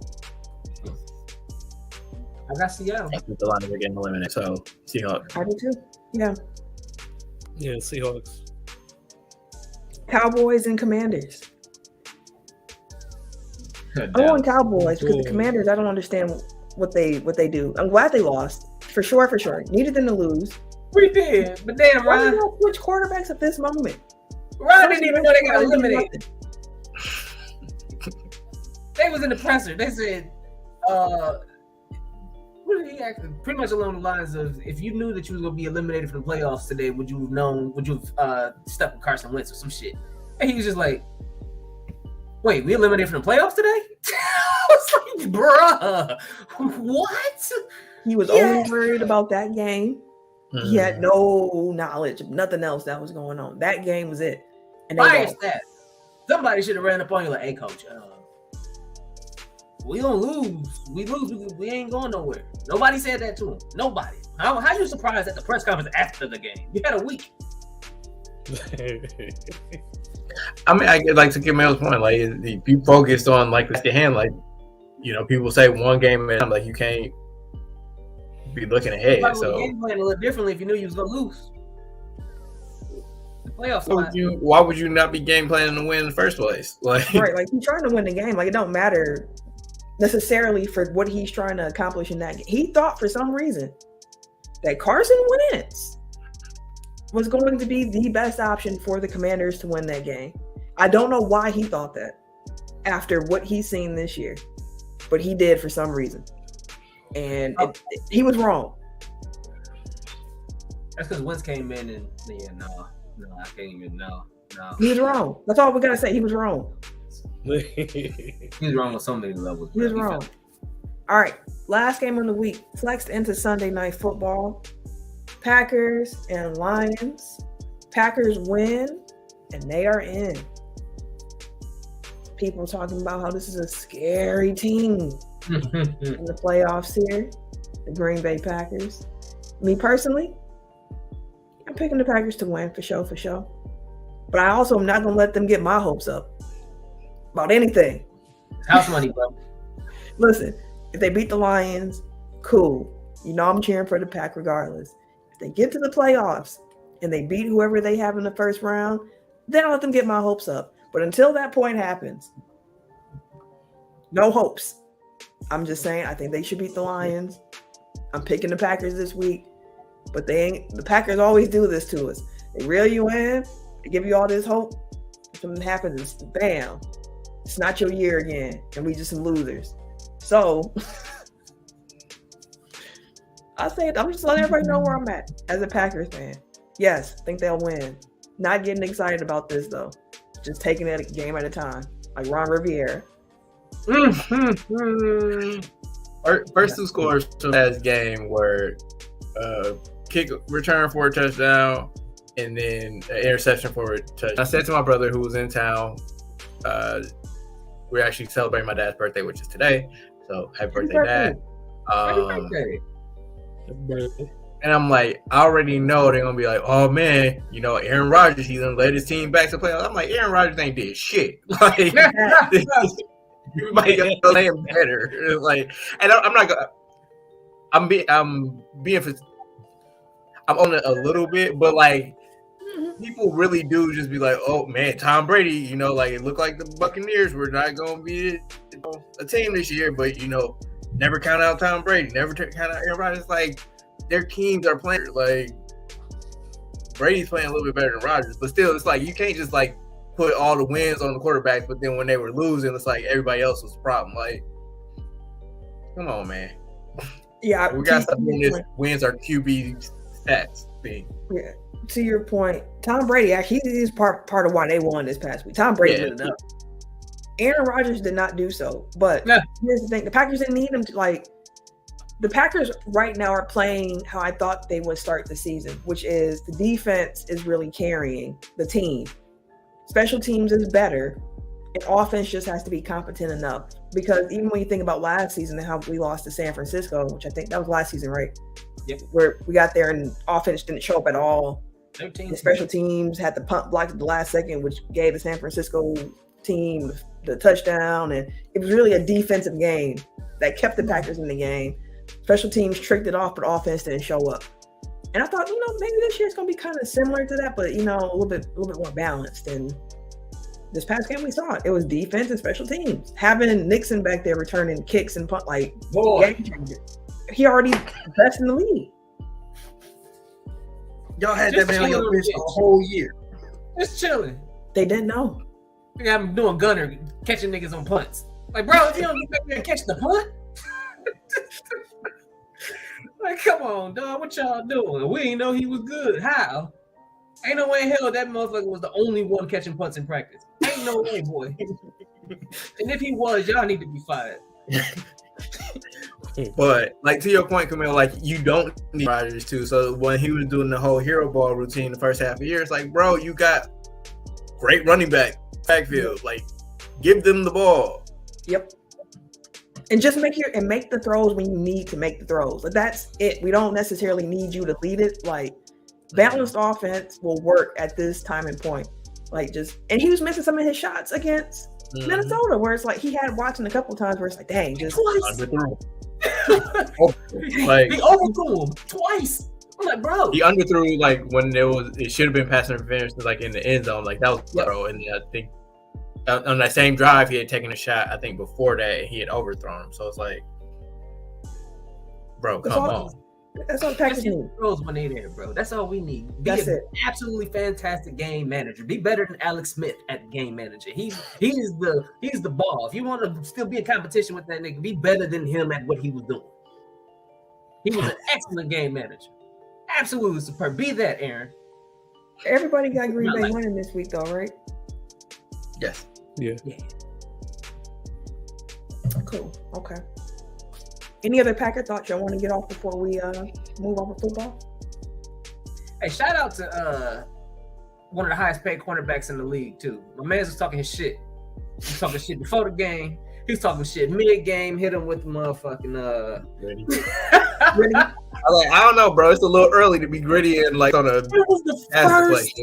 I got Seattle. I think the Lions are getting eliminated. So Seahawks. I do too. Yeah. Yeah, Seahawks. Cowboys and Commanders. I'm going Cowboys because the Commanders, I don't understand what they do. I'm glad they lost. For sure. Needed them to lose. We did, but damn, Why do Ryan. you switch quarterbacks at this moment? Ron didn't even know they got eliminated. They was in the presser. They said, what did he ask? Pretty much along the lines of, if you knew that you was gonna be eliminated from the playoffs today, would you have stuck with Carson Wentz or some shit? And he was just like, wait, we eliminated from the playoffs today? I was like, bruh, what? He was only worried about that game. He had no knowledge of nothing else that was going on. That game was it. And Fire stat. Somebody should have ran up on you like, hey, coach, we don't lose. We lose. We ain't going nowhere. Nobody said that to him. Nobody. How you surprised at the press conference after the game? You had a week. I mean, I like to get Mel's point. Like, if you focused on like the hand, like, you know, people say one game at a time, like you can't be looking ahead. You so game plan a little differently if you knew you was gonna lose. The playoffs. Why would you not be game planning to win in the first place? Like, right, like he's trying to win the game. Like, it don't matter necessarily for what he's trying to accomplish in that game. He thought for some reason that Carson Wentz was going to be the best option for the Commanders to win that game. I don't know why he thought that after what he's seen this year, but he did for some reason. And he was wrong. That's because Wentz came in and no, I can't even no. He was wrong. That's all we gotta say. He was wrong. He's wrong on so many levels. He was wrong. All right, last game of the week, flexed into Sunday Night Football. Packers and Lions. Packers win, and they are in. People talking about how this is a scary team in the playoffs here, the Green Bay Packers. Me personally, I'm picking the Packers to win for sure. But I also am not going to let them get my hopes up about anything. House money, bro. Listen, if they beat the Lions, cool. You know I'm cheering for the Pack regardless. If they get to the playoffs and they beat whoever they have in the first round, then I'll let them get my hopes up. But until that point happens, no hopes. I'm just saying, I think they should beat the Lions. I'm picking the Packers this week, but the Packers always do this to us. They reel you in, they give you all this hope. If something happens, it's bam. It's not your year again, and we just some losers. So I'm just letting everybody know where I'm at as a Packers fan. Yes, think they'll win. Not getting excited about this though. Just taking it a game at a time, like Ron Rivera. First two scores from last game were kick return for a touchdown and then an interception for a touchdown. I said to my brother who was in town, we're actually celebrating my dad's birthday, which is today. So happy birthday, Dad. Happy birthday. And I'm like, I already know they're gonna be like, oh man, you know, Aaron Rodgers, he's gonna led his team back to playoffs. I'm like, Aaron Rodgers ain't did shit. Like, everybody else playing better. Like, and I'm not gonna. I'm on it a little bit, but like, people really do just be like, oh man, Tom Brady, you know, like it looked like the Buccaneers were not gonna be a team this year, but you know, never count out Tom Brady, never count out Aaron Rodgers. Like, their teams are playing, like Brady's playing a little bit better than Rodgers, but still, it's like you can't just like put all the wins on the quarterbacks, but then when they were losing, it's like everybody else was the problem. Like, come on, man. Yeah, we got to stop doing this wins are QB stats thing. Yeah, to your point, Tom Brady actually is part of why they won this past week. Tom Brady lit it up. Aaron Rodgers did not do so, but here's the thing: the Packers didn't need him to like. The Packers right now are playing how I thought they would start the season, which is the defense is really carrying the team. Special teams is better, and offense just has to be competent enough. Because even when you think about last season and how we lost to San Francisco, which I think that was last season, right? Yep. Where we got there and offense didn't show up at all. The special teams had the punt blocked at the last second, which gave the San Francisco team the touchdown. And it was really a defensive game that kept the Packers in the game. Special teams tricked it off, but offense didn't show up. And I thought, maybe this year's going to be kind of similar to that, but, a little bit more balanced. And this past game we saw it. It was defense and special teams. Having Nixon back there returning kicks and punt, like, game changer. He already best in the league. Y'all had that man on your bench the whole year. Just chilling. They didn't know. They got him doing gunner, catching niggas on punts. Like, bro, if you don't get back there and catch the punt, like, come on, dog, what y'all doing? We ain't know he was good. How? Ain't no way in hell that motherfucker was the only one catching punts in practice. Ain't no way, boy. And if he was, y'all need to be fired. But like to your point, Camille, like you don't need Rodgers too. So when he was doing the whole hero ball routine the first half of the year, it's like, bro, you got great running backfield. Like, give them the ball. Yep. And just make the throws when you need to make the throws. Like, that's it. We don't necessarily need you to lead it. Like, balanced offense will work at this time and point. Like, and he was missing some of his shots against Minnesota, where it's like he had watching a couple times where it's like, dang, just twice. Like, he overthrew him twice. I'm like, bro, he underthrew like when it should have been pass interference, like in the end zone. Like that was bro. And I think on that same drive he had taken a shot. I think before that he had overthrown him. So it's like, bro, come on. That's all the Packers need. Throws when they there, bro. That's all we need. That's it. Absolutely fantastic game manager. Be better than Alex Smith at game manager. He's the ball. If you want to still be in competition with that nigga, be better than him at what he was doing. He was an excellent game manager. Absolutely superb. Be that, Aaron. Everybody got Green Bay winning this week, though, right? Yes. Yeah. Cool. Okay. Any other Packer thoughts y'all want to get off before we move on to football? Hey, shout out to one of the highest paid cornerbacks in the league too. My man was talking his shit. He was talking shit before the game. He was talking shit mid-game. Hit him with the motherfucking Gritty. I don't know, bro. It's a little early to be gritty and like on a. It was the first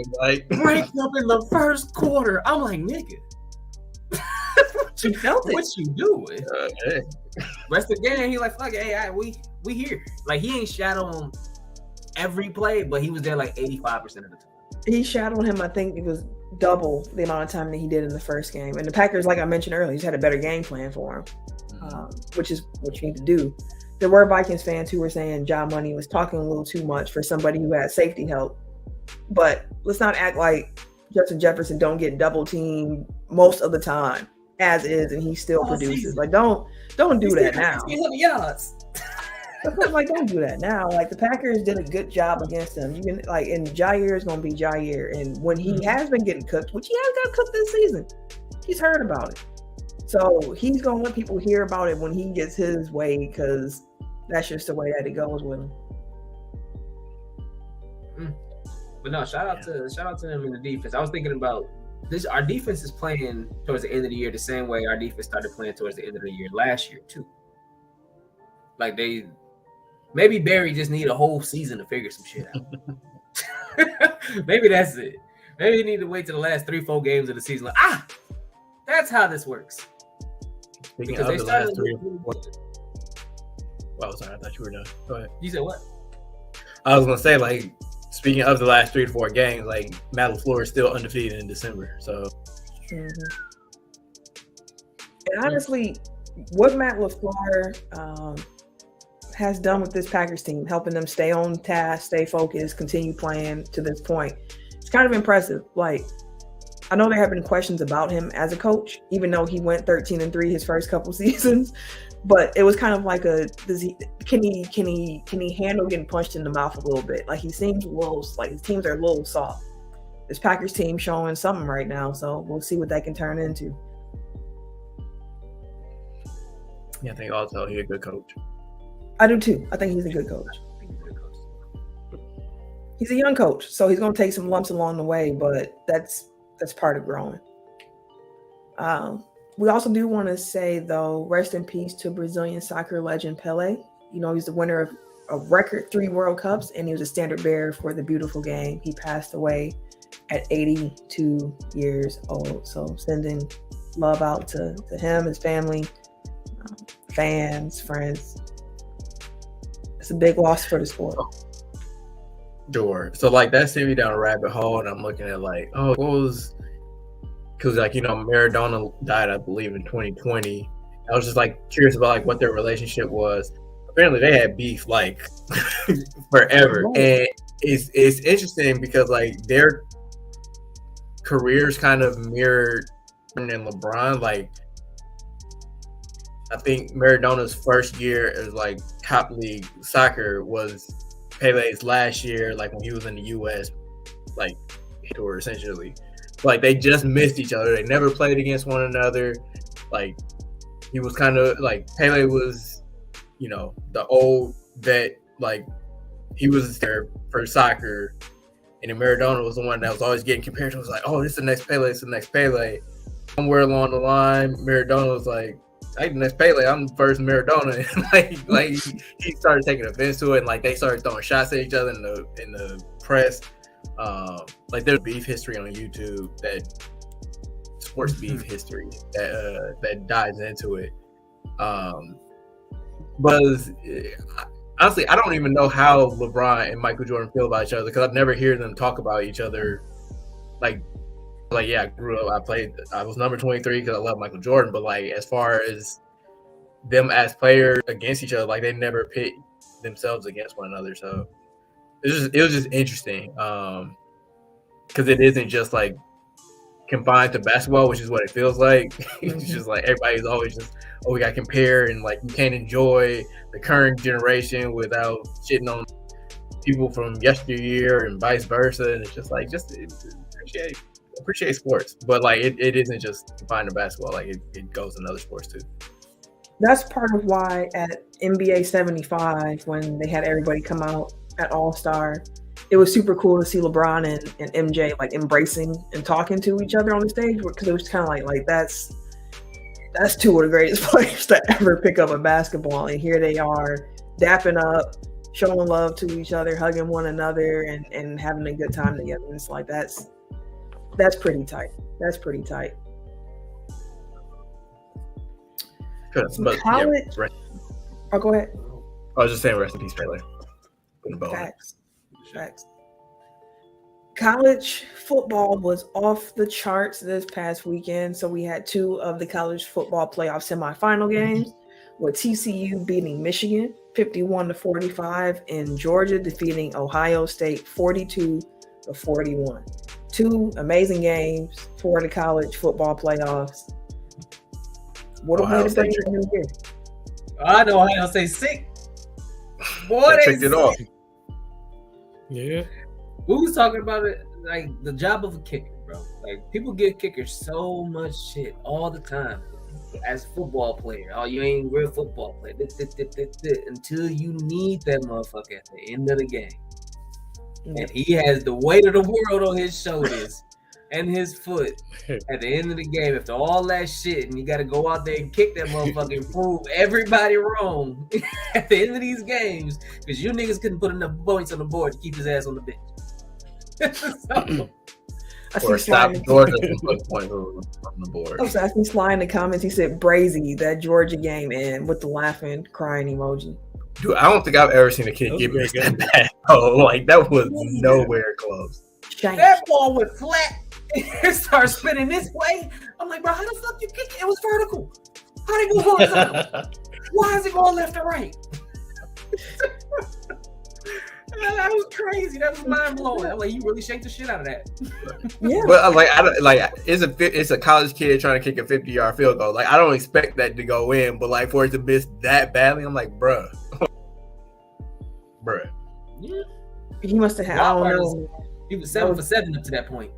break up in the first quarter. I'm like, nigga. You felt it. What you doing? Hey. Rest of the game, he like, fuck it, hey, we here. Like, he ain't shadowed him every play, but he was there like 85% of the time. He shadowed him, I think it was double the amount of time that he did in the first game. And the Packers, like I mentioned earlier, just had a better game plan for him, which is what you need to do. There were Vikings fans who were saying John Money was talking a little too much for somebody who had safety help. But let's not act like Justin Jefferson don't get double teamed most of the time, as is, and he still produces. Like, don't do that now. Yards. Like, don't do that now. Like, the Packers did a good job against them. You can and Jair is gonna be Jair, and when he has been getting cooked, which he has got cooked this season, he's heard about it. So he's gonna let people hear about it when he gets his way, because that's just the way that it goes with him. But no, shout out to them in the defense. I was thinking about this. Our defense is playing towards the end of the year the same way our defense started playing towards the end of the year last year too. Like, maybe Barry just need a whole season to figure some shit out. Maybe that's it. Maybe he need to wait to the last 3-4 games of the season. Like, that's how this works. Speaking because of they the started last 3 or 4. Well, sorry, I thought you were done. Go ahead. You said what? I was gonna say, like, speaking of the last 3 to 4 games, like Matt LaFleur is still undefeated in December. So, and honestly, what Matt LaFleur has done with this Packers team, helping them stay on task, stay focused, continue playing to this point, it's kind of impressive. Like, I know there have been questions about him as a coach, even though he went 13-3 his first couple seasons. But it was kind of like can he handle getting punched in the mouth a little bit? Like, he seems a little, like his teams are a little soft. This Packers team showing something right now, so we'll see what that can turn into. yeah, I think also he's a good coach. I do too. I think he's a good coach. He's a young coach, so he's going to take some lumps along the way, but that's part of growing. We also do want to say, though, rest in peace to Brazilian soccer legend Pelé. You know, he's the winner of a record 3 World Cups, and he was a standard bearer for the beautiful game. He passed away at 82 years old. So sending love out to him, his family, fans, friends. It's a big loss for the sport. Sure. So, like, that sent me down a rabbit hole, and I'm looking at, like, what was... Because, like, you know, Maradona died, I believe, in 2020. I was just, like, curious about, like, what their relationship was. Apparently, they had beef, like, forever. And it's interesting because, like, their careers kind of mirrored Jordan and LeBron. Like, I think Maradona's first year as like top league soccer was Pele's last year, like when he was in the U.S. like tour essentially. Like they just missed each other. They never played against one another. Like he was kind of like Pele was, you know, the old vet. Like he was there for soccer, and then Maradona was the one that was always getting compared to. Was like, oh, this is the next Pele. It's the next Pele. Somewhere along the line, Maradona was like, hey, the next Pele, I'm the first Maradona. like he started taking offense to it, and like they started throwing shots at each other in the press. Like there's beef history on YouTube, that sports beef history that dives into it. But honestly, I don't even know how LeBron and Michael Jordan feel about each other, because I've never heard them talk about each other. Like yeah, I grew up, I was number 23 because I love Michael Jordan, but like as far as them as players against each other, like they never pit themselves against one another. So it was just interesting, because it isn't just like confined to basketball, which is what it feels like. It's just like everybody's always just, oh, we got to compare, and like you can't enjoy the current generation without shitting on people from yesteryear and vice versa. And it's just like, just appreciate sports, but like it isn't just confined to basketball. Like it goes in other sports too. That's part of why at NBA 75, when they had everybody come out at All-Star, it was super cool to see LeBron and MJ like embracing and talking to each other on the stage, because it was kind of like that's two of the greatest players to ever pick up a basketball, and here they are dapping up, showing love to each other, hugging one another, and having a good time together. And it's like that's pretty tight. That's pretty tight. But college. Yeah, Oh, go ahead. I was just saying, rest in peace, Pele. Facts. College football was off the charts this past weekend. So we had two of the college football playoff semifinal games, with TCU beating Michigan 51-45 and Georgia defeating Ohio State 42-41. Two amazing games for the college football playoffs. What a way to bring it in here. I know Ohio State sick. Boy, they tricked it off. Yeah. We was talking about it, like the job of a kicker, bro. Like people give kickers so much shit all the time. As a football player, oh, you ain't a real football player. Until you need that motherfucker at the end of the game. And he has the weight of the world on his shoulders and his foot at the end of the game. After all that shit, and you got to go out there and kick that motherfucker and prove everybody wrong at the end of these games, because you niggas couldn't put enough points on the board to keep his ass on the bench. Or stop Georgia from putting points on the board. I see Sly in the comments. He said Brazy, that Georgia game, and with the laughing, crying emoji. Dude, I don't think I've ever seen a kid get me that bad. Oh, like that was nowhere close. That ball went flat. It started spinning this way. I'm like, bro, how the fuck you kick it? It was vertical. How did it go horizontal? Why is it going left to right? That was crazy. That was mind blowing. I'm like, you really shake the shit out of that. Yeah. But it's a college kid trying to kick a 50-yard field goal. Like I don't expect that to go in, but like for it to miss that badly, I'm like, bruh. Yeah. He must have had. I don't know. He was 7 for 7 up to that point.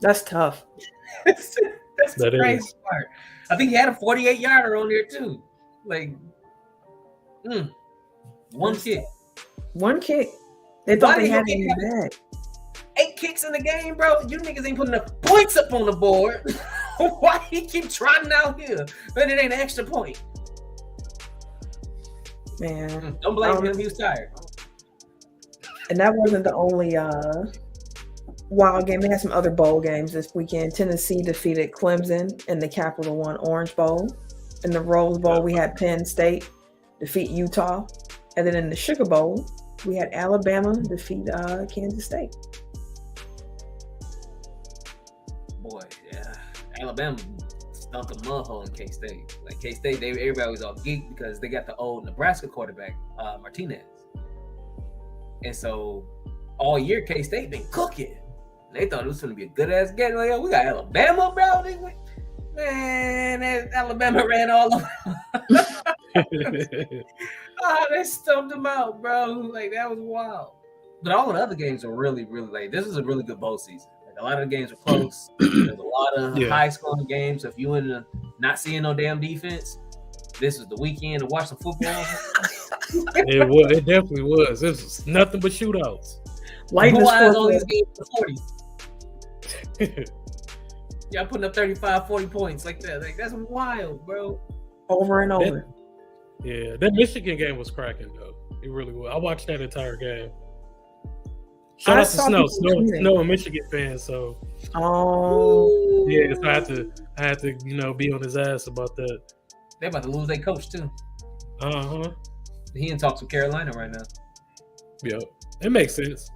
That's tough. That's the crazy part. I think he had a 48-yarder on there too. Like, one kick. They thought they had him bad. 8 kicks in the game, bro. You niggas ain't putting enough points up on the board. Why he keep trotting out here? But it ain't an extra point. Man, don't blame him. He was tired. And that wasn't the only wild game. They had some other bowl games this weekend. Tennessee defeated Clemson in the Capital One Orange Bowl. In the Rose Bowl, we had Penn State defeat Utah. And then in the Sugar Bowl, we had Alabama defeat Kansas State. Boy, yeah. Alabama stunk a mud hole in K-State. Like K-State, everybody was all geeked because they got the old Nebraska quarterback, Martinez. And so all year K-State been cooking. They thought it was going to be a good ass game. Like, yo, we got Alabama, bro. Man, Alabama ran all over. Oh, they stumped them out, bro. Like, that was wild. But all the other games are really, really like this was a really good bowl season. Like a lot of the games are close. There's a lot of high scoring games. So if you end up not seeing no damn defense, this was the weekend to watch some football. It definitely was. This was nothing but shootouts. Like who eyes all these games for 40s? Y'all putting up 35, 40 points like that. Like that's wild, bro. Over and over. That Michigan game was cracking though. It really was. I watched that entire game. Shout out to Snow, a Michigan fan. So, so I had to, be on his ass about that. They about to lose their coach too. He in talks with Carolina right now. Yep, it makes sense.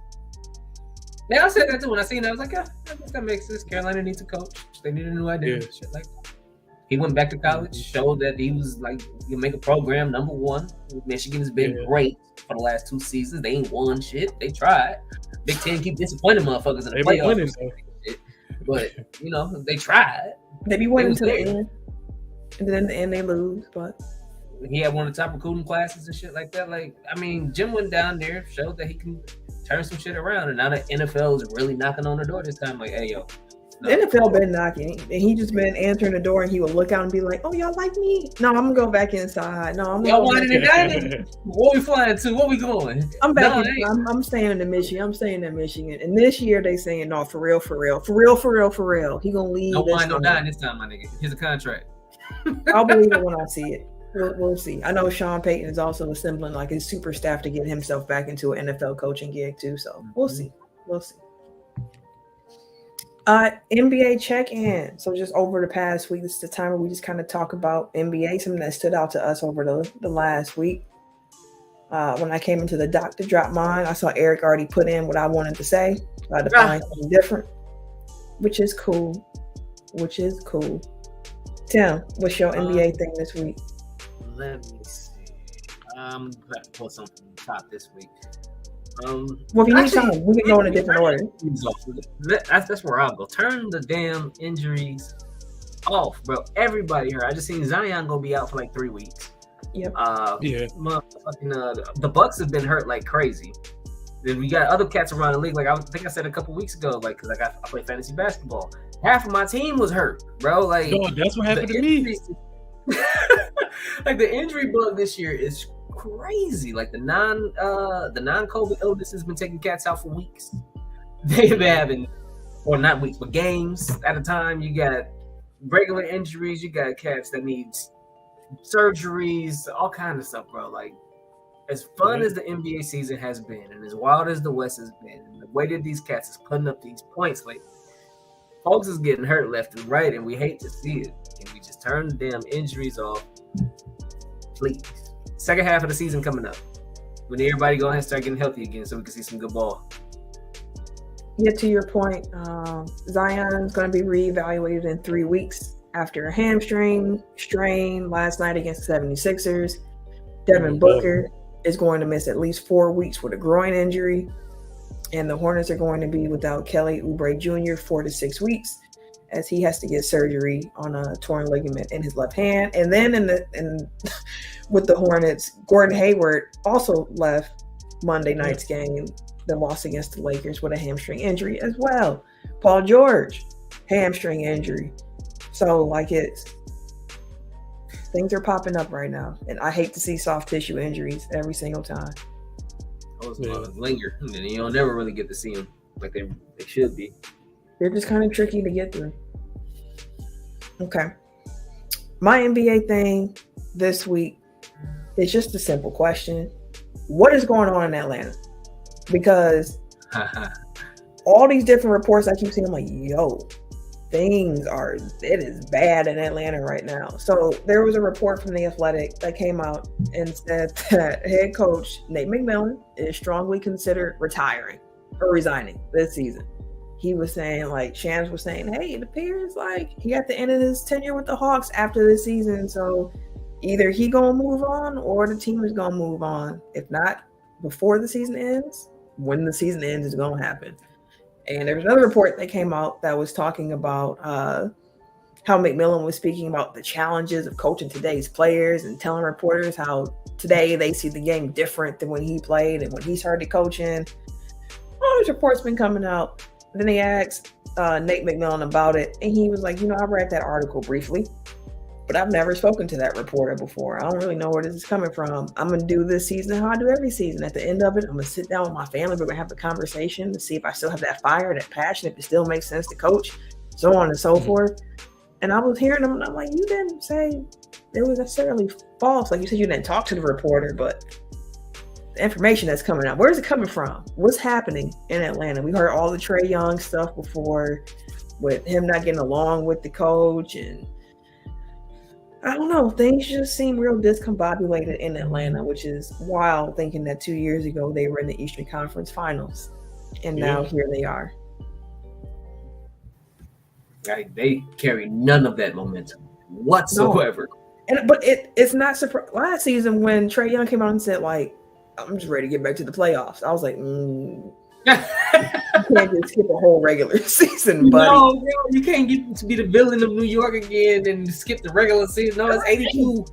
Yeah, I said that too when I seen that. I was like, yeah, I guess that makes sense. Carolina needs a coach. They need a new identity. Shit like that. He went back to college, showed that he was like, you make a program number one. Michigan has been great for the last 2 seasons. They ain't won shit. They tried. Big Ten keep disappointing motherfuckers in the playoffs. But, they tried. They be waiting until the end. And then in the end, they lose. But he had one of the top recruiting classes and shit like that. Like, I mean, Jim went down there, showed that he can turn some shit around. And now the NFL is really knocking on the door this time. Like, hey, yo. No. The NFL been knocking, and he just been answering the door, and he would look out and be like, "Oh, y'all like me? No, I'm gonna go back inside. No, I'm y'all wanting to dining? Where we flying to? Where we going? I'm back. I'm staying in Michigan. I'm staying in Michigan. And this year they saying no, for real. He gonna leave. No wine, no dine this time, my nigga. Here's a contract. I'll believe it when I see it. We'll see. I know Sean Payton is also assembling like his super staff to get himself back into an NFL coaching gig too. So we'll see. We'll see. NBA check-in. So just over the past week, this is the time where we just kind of talk about NBA, something that stood out to us over the last week. When I came into the doc to drop mine, I saw Eric already put in what I wanted to say. I had to find something different, which is cool. Tim, what's your NBA thing this week? Let me see. I'm going to pull something on top this week. Well, if you need time, we can go in a different order. That's where I'll go. Turn the damn injuries off, bro. Everybody here. I just seen Zion gonna be out for like 3 weeks. Yep. The Bucks have been hurt like crazy. Then we got other cats around the league. Like I think I said a couple weeks ago, like because I play fantasy basketball. Half of my team was hurt, bro. Like that's what happened to me. Like the injury bug this year is crazy. Like the non-COVID illness has been taking cats out for weeks. They've been having, or not weeks, but games at a time. You got regular injuries. You got cats that need surgeries, all kinds of stuff, bro. Like as fun as the NBA season has been, and as wild as the West has been, and the way that these cats is putting up these points, like folks is getting hurt left and right, and we hate to see it. Can we just turn the damn injuries off, please? Second half of the season coming up, when everybody go ahead and start getting healthy again, so we can see some good ball. Yeah, to your point, Zion's going to be reevaluated in 3 weeks after a hamstring strain last night against the 76ers. Devin Booker is going to miss at least 4 weeks with a groin injury, and the Hornets are going to be without Kelly Oubre Jr. 4 to 6 weeks, as he has to get surgery on a torn ligament in his left hand. And then with the Hornets, Gordon Hayward also left Monday night's game, the loss against the Lakers, with a hamstring injury as well. Paul George, hamstring injury. So things are popping up right now, and I hate to see soft tissue injuries every single time. Those linger, and you'll never really get to see them like they should be. They're just kind of tricky to get through. Okay. My NBA thing this week is just a simple question. What is going on in Atlanta? Because all these different reports I keep seeing, I'm like, yo, it is bad in Atlanta right now. So there was a report from The Athletic that came out and said that head coach Nate McMillan is strongly considered retiring or resigning this season. He was saying, like Shams was saying, hey, it appears like he at the end of his tenure with the Hawks after this season. So either he gonna move on or the team is gonna move on. If not before the season ends, when the season ends, it's going to happen. And there was another report that came out that was talking about how McMillan was speaking about the challenges of coaching today's players and telling reporters how today they see the game different than when he played and when he started coaching. All these reports been coming out. Then they asked Nate McMillan about it, and he was like, I read that article briefly, but I've never spoken to that reporter before. I don't really know where this is coming from. I'm going to do this season how I do every season. At the end of it, I'm going to sit down with my family. We're going to have a conversation to see if I still have that fire, that passion, if it still makes sense to coach, so on and so forth. And I was hearing them, and I'm like, you didn't say it was necessarily false. Like you said, you didn't talk to the reporter, but the information that's coming out, where is it coming from? What's happening in Atlanta? We heard all the Trae Young stuff before with him not getting along with the coach. And I don't know, things just seem real discombobulated in Atlanta, which is wild thinking that 2 years ago they were in the Eastern Conference Finals. And now here they are. Like, they carry none of that momentum whatsoever. No. But it's not surprising. Last season when Trae Young came out and said, like, I'm just ready to get back to the playoffs, I was like, you can't just skip a whole regular season, buddy. No, bro, you can't get to be the villain of New York again and skip the regular season. No, it's 82.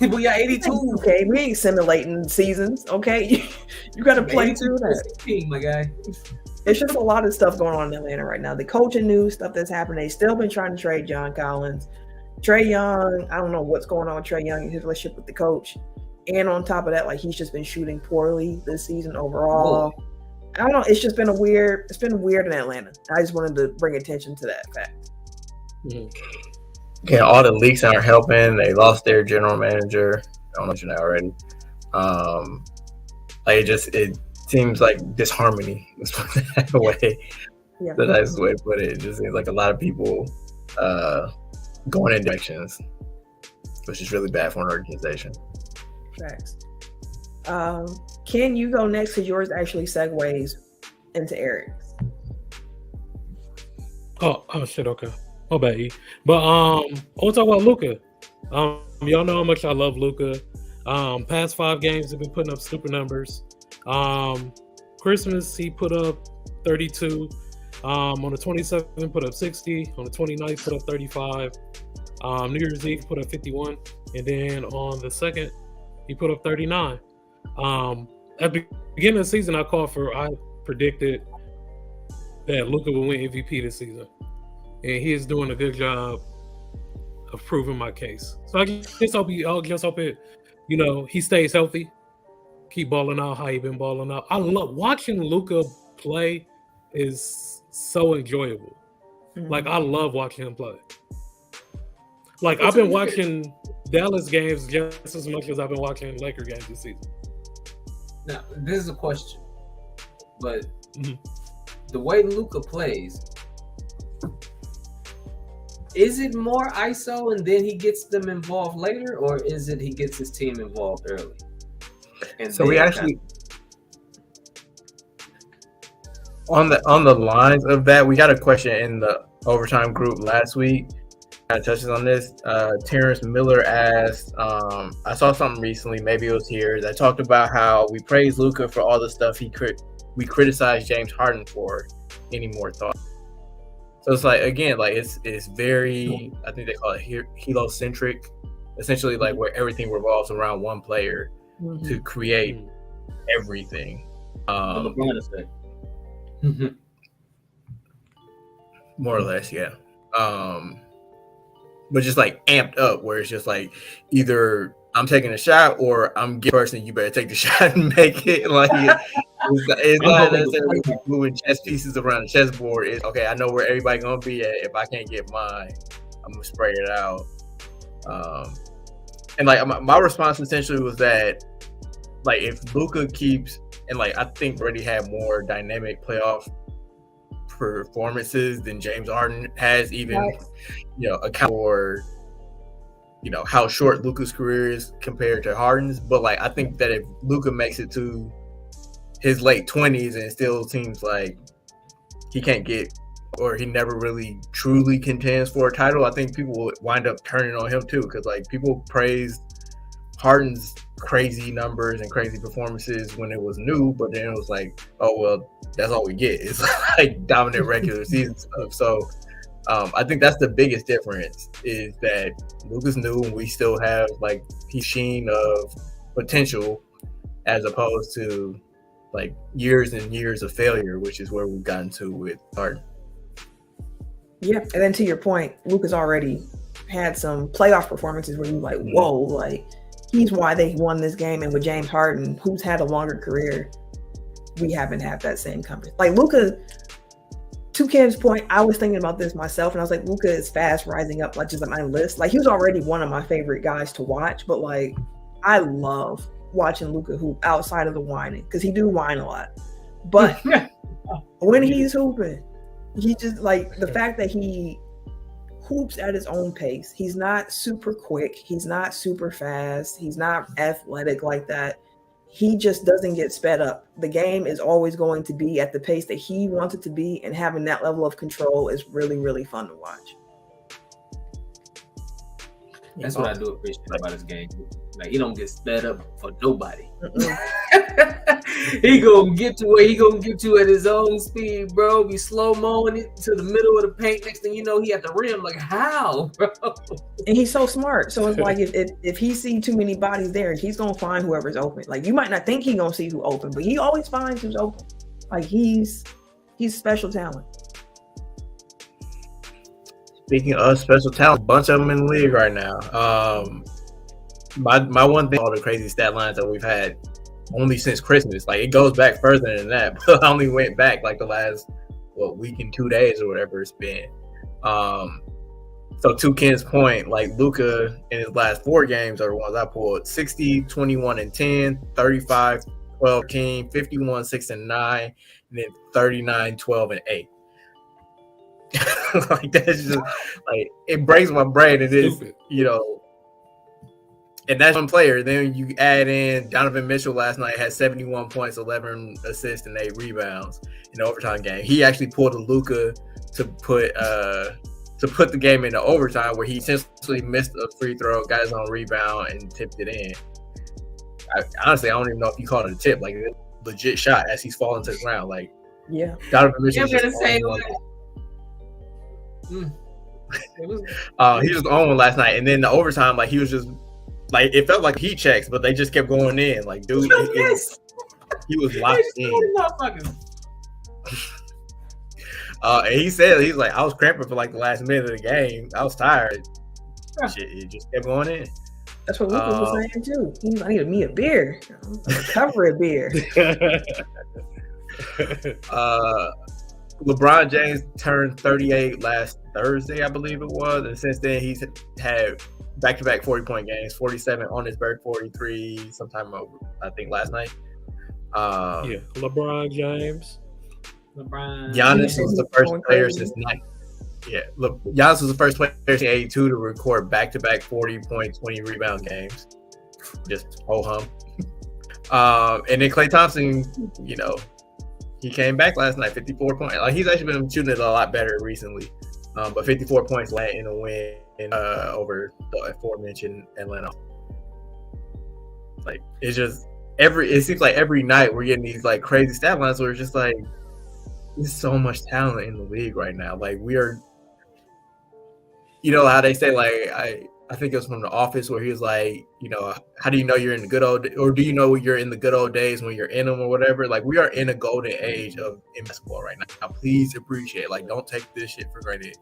We got 82. Okay, we ain't simulating seasons, okay? You got to play through that. 16, my guy. It's just a lot of stuff going on in Atlanta right now. The coaching news stuff that's happening. They've still been trying to trade John Collins. Trae Young, I don't know what's going on with Trae Young and his relationship with the coach. And on top of that, like, he's just been shooting poorly this season overall. Whoa. I don't know. It's just been weird in Atlanta. I just wanted to bring attention to that fact. Yeah, all the leaks aren't helping. They lost their general manager. I don't know if you know already. It seems like disharmony. Let's put it that way. Yeah. The nicest way to put it. It just seems like a lot of people going in directions, which is really bad for an organization. Facts. Can you go next? Because yours actually segues into Eric's. Oh shit. Okay. Oh bad. E. But I want to talk about Luka. Y'all know how much I love Luka. Past 5 games have been putting up stupid numbers. Christmas he put up 32. On the 27th put up 60. On the 29th put up 35. New Year's Eve put up 51, and then on the 2nd he put up 39. At the beginning of the season, I predicted that Luka would win MVP this season, and he is doing a good job of proving my case. So I guess I'll hope it, he stays healthy, keep balling out how he been balling out. I love watching Luka play; is so enjoyable. Mm-hmm. Like, I love watching him play. Like, I've been watching Dallas games just as much as I've been watching Laker games this season. Now, this is a question, but the way Luka plays, is it more ISO and then he gets them involved later, or is it he gets his team involved early? And so we actually on the lines of that, we got a question in the overtime group last week. Kind of touches on this. Terrence Miller asked, I saw something recently, maybe it was here, that talked about how we praise Luka for all the stuff we criticize James Harden for. Any more thoughts? So it's like, again, like it's very, I think they call it heliocentric, essentially, like where everything revolves around one player to create everything. More or less, yeah. But just like amped up, where it's just like either I'm taking a shot or I'm giving person, you better take the shot and make it. Like it's not necessarily moving chess pieces around the chessboard. It's okay, I know where everybody gonna be at. If I can't get mine, I'm gonna spray it out. And like my response essentially was that, like, if Luka keeps, and like I think Brady had more dynamic playoff performances than James Harden has, even account for how short Luka's career is compared to Harden's. But like I think that if Luka makes it to his late 20s and it still seems like he can't get, or he never really truly contends for a title, I think people will wind up turning on him too, because like people praised Harden's crazy numbers and crazy performances when it was new, but then it was like, oh well, that's all we get. It's like dominant regular season stuff. So I think that's the biggest difference, is that Luka's new and we still have like his sheen of potential, as opposed to like years and years of failure, which is where we've gotten to with Harden. Yeah, and then to your point, Luka's already had some playoff performances where you're like, whoa, like he's why they won this game. And with James Harden, who's had a longer career, we haven't had that same company. Like Luka, to Ken's point, I was thinking about this myself, and I was like, Luka is fast rising up, like just on my list. Like he was already one of my favorite guys to watch, but like I love watching Luka hoop outside of the whining, because he do whine a lot. But when he's hooping, he just like the fact that he hoops at his own pace. He's not super quick. He's not super fast. He's not athletic like that. He just doesn't get sped up. The game is always going to be at the pace that he wants it to be, and having that level of control is really, really fun to watch. That's what I do appreciate about this game. Like he don't get sped up for nobody. He gonna get to where he gonna get to at his own speed, bro. Be slow-moing it to the middle of the paint. Next thing you know, he at the rim. Like how, bro? And he's so smart. So it's like if he see too many bodies there, he's gonna find whoever's open. Like you might not think he gonna see who open, but he always finds who's open. Like he's special talent. Speaking of special talent, a bunch of them in the league right now. My one thing, all the crazy stat lines that we've had only since Christmas, like it goes back further than that, but I only went back like the last week and 2 days or whatever it's been. So to Ken's point, like Luka in his last 4 games are the ones I pulled: 60, 21 and 10, 35, 12, 13, 51, 6 and 9, and then 39, 12 and 8. Like that's just like it breaks my brain. It is, you know, and that's one player. Then you add in Donovan Mitchell last night had 71 points, 11 assists, and 8 rebounds in the overtime game. He actually pulled a Luka to put the game into overtime, where he essentially missed a free throw, got his own rebound, and tipped it in. Honestly, I don't even know if you called it a tip. Like a legit shot as he's falling to the ground. Like yeah, Donovan Mitchell. He was on one last night, and then the overtime, like he was just like it felt like heat checks, but they just kept going in. Like dude, he was locked in. And he said he's like, I was cramping for like the last minute of the game. I was tired. Shit, it just kept going in. That's what Luka was saying too. He was like, I need me a beer, cover a beer. LeBron James turned 38 last Thursday, I believe it was, and since then he's had back-to-back 40-point games, 47 on his birthday, 43 sometime over, I think last night. Yeah, LeBron James. Giannis was the first player since Giannis was the first player since 82 to record back-to-back 40-point, 20 rebound games. Just ho-hum. And then Klay Thompson, you know, he came back last night, 54 points. Like he's actually been shooting it a lot better recently, but 54 points in a win over the aforementioned Atlanta. Like it's just it seems like every night we're getting these like crazy stat lines where it's just like there's so much talent in the league right now. Like we are, you know how they say, like I think it was from The Office where he was like, you know, how do you know you're in the good old, or do you know you're in the good old days when you're in them or whatever? Like we are in a golden age of basketball right now. Please appreciate, like, don't take this shit for granted.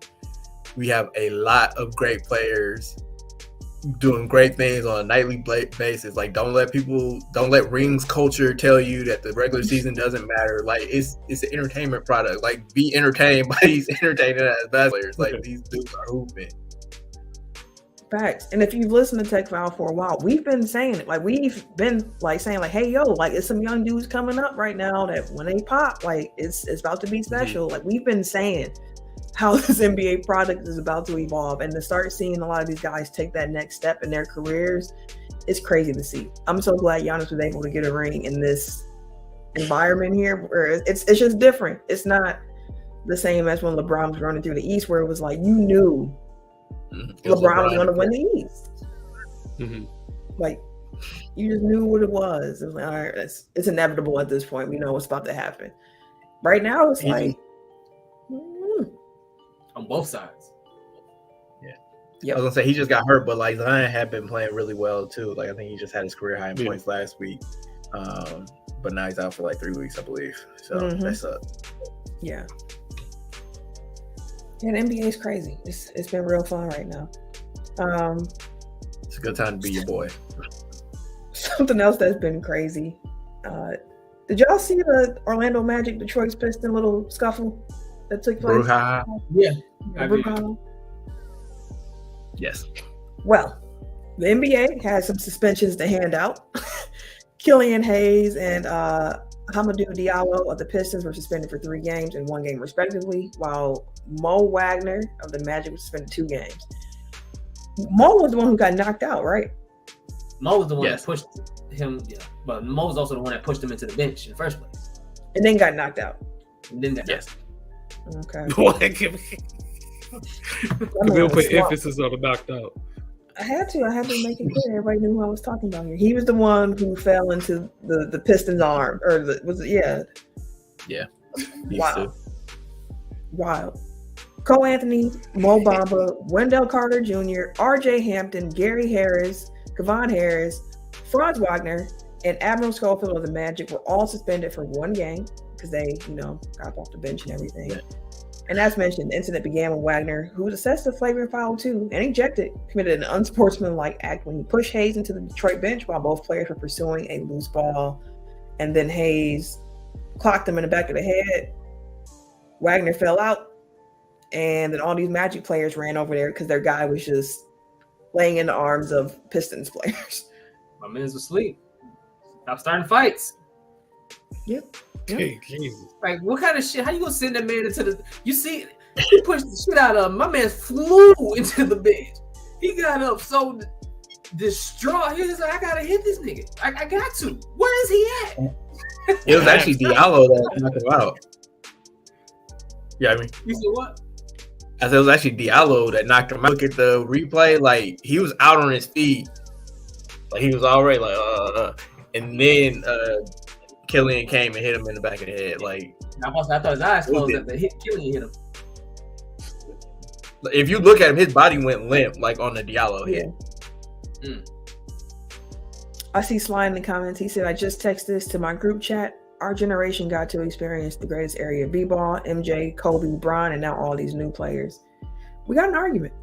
We have a lot of great players doing great things on a nightly basis. Like don't let rings culture tell you that the regular season doesn't matter. Like it's an entertainment product. Like be entertained by these entertaining ass basketball players. Like these dudes are hooping. Facts. And if you've listened to Tech File for a while, we've been saying it. Like we've been like saying like, hey yo, like it's some young dudes coming up right now that when they pop, like it's about to be special. Like we've been saying how this NBA product is about to evolve, and to start seeing a lot of these guys take that next step in their careers, it's crazy to see. I'm so glad Giannis was able to get a ring in this environment here, where it's just different. It's not the same as when LeBron was running through the East, where it was like you knew LeBron was going to win the East. Mm-hmm. Like You just knew what it was. It was like, all right, it's inevitable at this point. We know what's about to happen. Right now, it's like on both sides. I was gonna say he just got hurt, but like Zion had been playing really well too. Like I think he just had his career high in points last week, but now he's out for like 3 weeks, I believe. So that's up. Yeah. Yeah, the NBA is crazy. It's been real fun right now. It's a good time to be your boy. Something else that's been crazy. Did y'all see the Orlando Magic Detroit Pistons little scuffle that took place? Yeah. Yes. Well, the NBA has some suspensions to hand out. Killian Hayes and Hamidou Diallo of the Pistons were suspended for 3 games and 1 game respectively, while Mo Wagner of the Magic was suspended 2 games. Mo was the one who got knocked out, right? Mo was the one that pushed him, but Mo was also the one that pushed him into the bench in the first place. And then got knocked out. And then that. Yes. Okay. We'll put emphasis on the knocked out. I had to make it clear. Everybody knew who I was talking about here. He was the one who fell into the Pistons' arm, Yeah. Wow. Wild. Cole Anthony, Mo Bamba, Wendell Carter Jr., R.J. Hampton, Gary Harris, Kevon Harris, Franz Wagner, and Admiral Schofield of the Magic were all suspended for 1 game because they, got off the bench and everything. Yeah. And as mentioned, the incident began when Wagner, who was assessed a flagrant foul too and ejected, committed an unsportsmanlike act when he pushed Hayes into the Detroit bench while both players were pursuing a loose ball. And then Hayes clocked him in the back of the head. Wagner fell out. And then all these Magic players ran over there because their guy was just laying in the arms of Pistons players. My man's asleep. Stop starting fights. Yep. Hey, Jesus. Like, what kind of shit? How you gonna send that man into the? You see, he pushed the shit out of him. My man flew into the bench. He got up so distraught. He was like, I gotta hit this nigga. I got to. Where is he at? It was actually Diallo that knocked him out. Yeah, I mean, you said what? I said it was actually Diallo that knocked him out. Look at the replay. Like, he was out on his feet. Like, he was already like, and then Killian came and hit him in the back of the head. Like, I thought his eyes closed after Killian hit him. If you look at him, his body went limp, like on the Diallo hit. I see Sly in the comments. He said, I just texted this to my group chat. Our generation got to experience the greatest area of b-ball, MJ, Kobe, Bron, and now all these new players. We got an argument.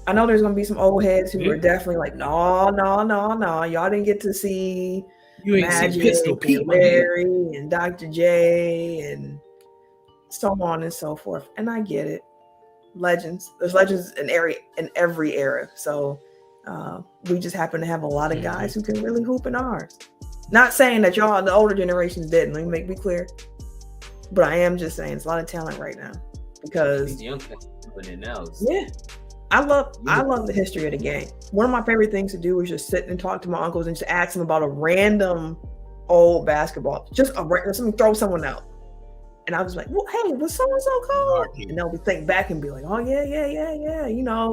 I know there's going to be some old heads who are definitely like, no. Y'all didn't get to see Magic and Larry and Dr. J and so on and so forth. And I get it. Legends. There's legends in every era. So we just happen to have a lot of guys who can really hoop in ours. Not saying that y'all, the older generations didn't. Let me make clear. But I am just saying it's a lot of talent right now. Because young guys doing it now. I love the history of the game. One of my favorite things to do is just sit and talk to my uncles and just ask them about a random old basketball. Just throw someone out. And I was like, well, hey, was so-and-so called? And they'll think back and be like, oh, yeah.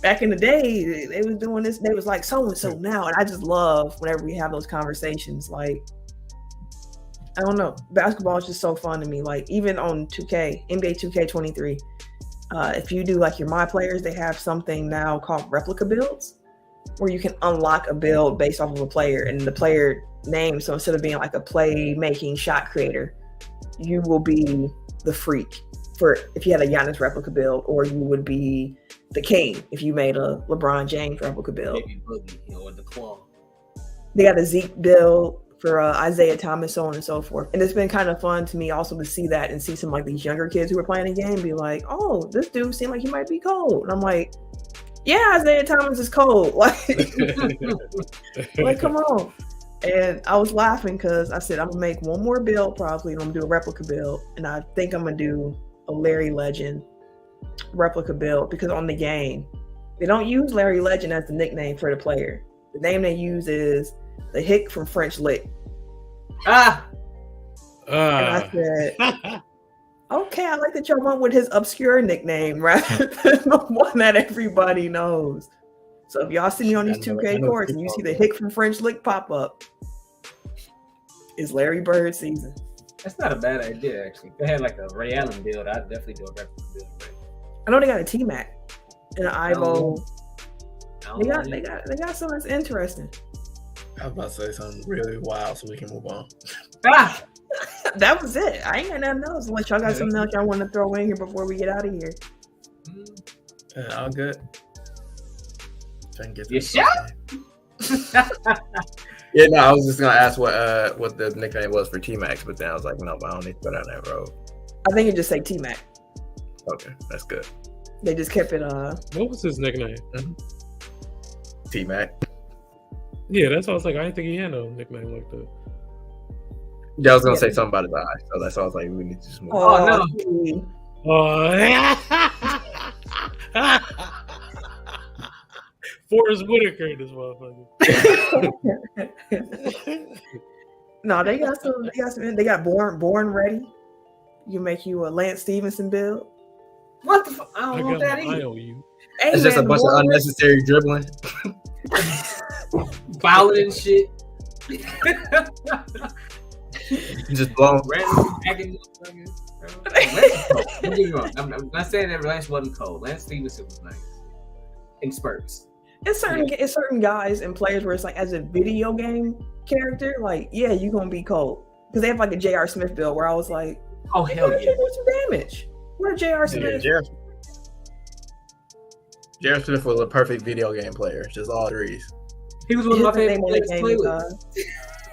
Back in the day, they was doing this. They was like so-and-so now. And I just love whenever we have those conversations. Like, I don't know. Basketball is just so fun to me. Like, even on 2K, NBA 2K23, if you do like your My Players, they have something now called replica builds where you can unlock a build based off of a player and the player name. So instead of being like a play-making shot creator, you will be the freak for if you had a Giannis replica build, or you would be the king if you made a LeBron James replica build. Maybe Boogie, or the claw. They got a Zeke build for Isaiah Thomas, so on and so forth. And it's been kind of fun to me also to see that and see some like these younger kids who are playing the game be like, oh, this dude seemed like he might be cold. And I'm like, yeah, Isaiah Thomas is cold. Like, come on. And I was laughing because I said, I'm going to make one more build probably, and I'm going to do a replica build. And I think I'm going to do a Larry Legend replica build because on the game, they don't use Larry Legend as the nickname for the player. The name they use is the Hick from French Lick. And I said, okay, I like that y'all went with his obscure nickname rather than the one that everybody knows. So if y'all see me on these 2K courts and you see the Hick from French Lick pop up, it's Larry Bird season. That's not a bad idea, actually. If they had like a Ray Allen build, I'd definitely do a replica build. Right? I know they got a T-Mac and an Ivo. They got something that's interesting. I was about to say something really wild so we can move on. Ah! That was it. I ain't got nothing else. Unless y'all got something else y'all want to throw in here before we get out of here. All good. Trying to get You shot? Yeah, no, I was just gonna ask what the nickname was for T-Max, but then I was like, no, but I don't need to go down that road. I think it just say T-Mac. Okay, that's good. They just kept it. What was his nickname? T-Mac. Yeah, that's why I was like, I didn't think he had no nickname like that. Yeah, I was gonna say something about his eye, so that's why I was like, we need to just move Oh, no. Forrest Whitaker, this motherfucker. No, they got some. They got born ready. You make you a Lance Stevenson build. What the fuck? I I don't know what got that my eye is. on you. Hey, It's just a bunch of unnecessary dribbling. Fouling and shit. Just blowing. Random hacking motherfuckers. Don't get me wrong. I'm not saying that Lance wasn't cold. Lance Stevenson was nice. In spurts. It's certain guys and players where it's like as a video game character, like you gonna be cold because they have like a J.R. Smith build where I was like, Oh hell yeah! Do some damage. Where J.R. Smith? J.R. Smith was a perfect video game player, just all threes. He was one of my favorite players to play with.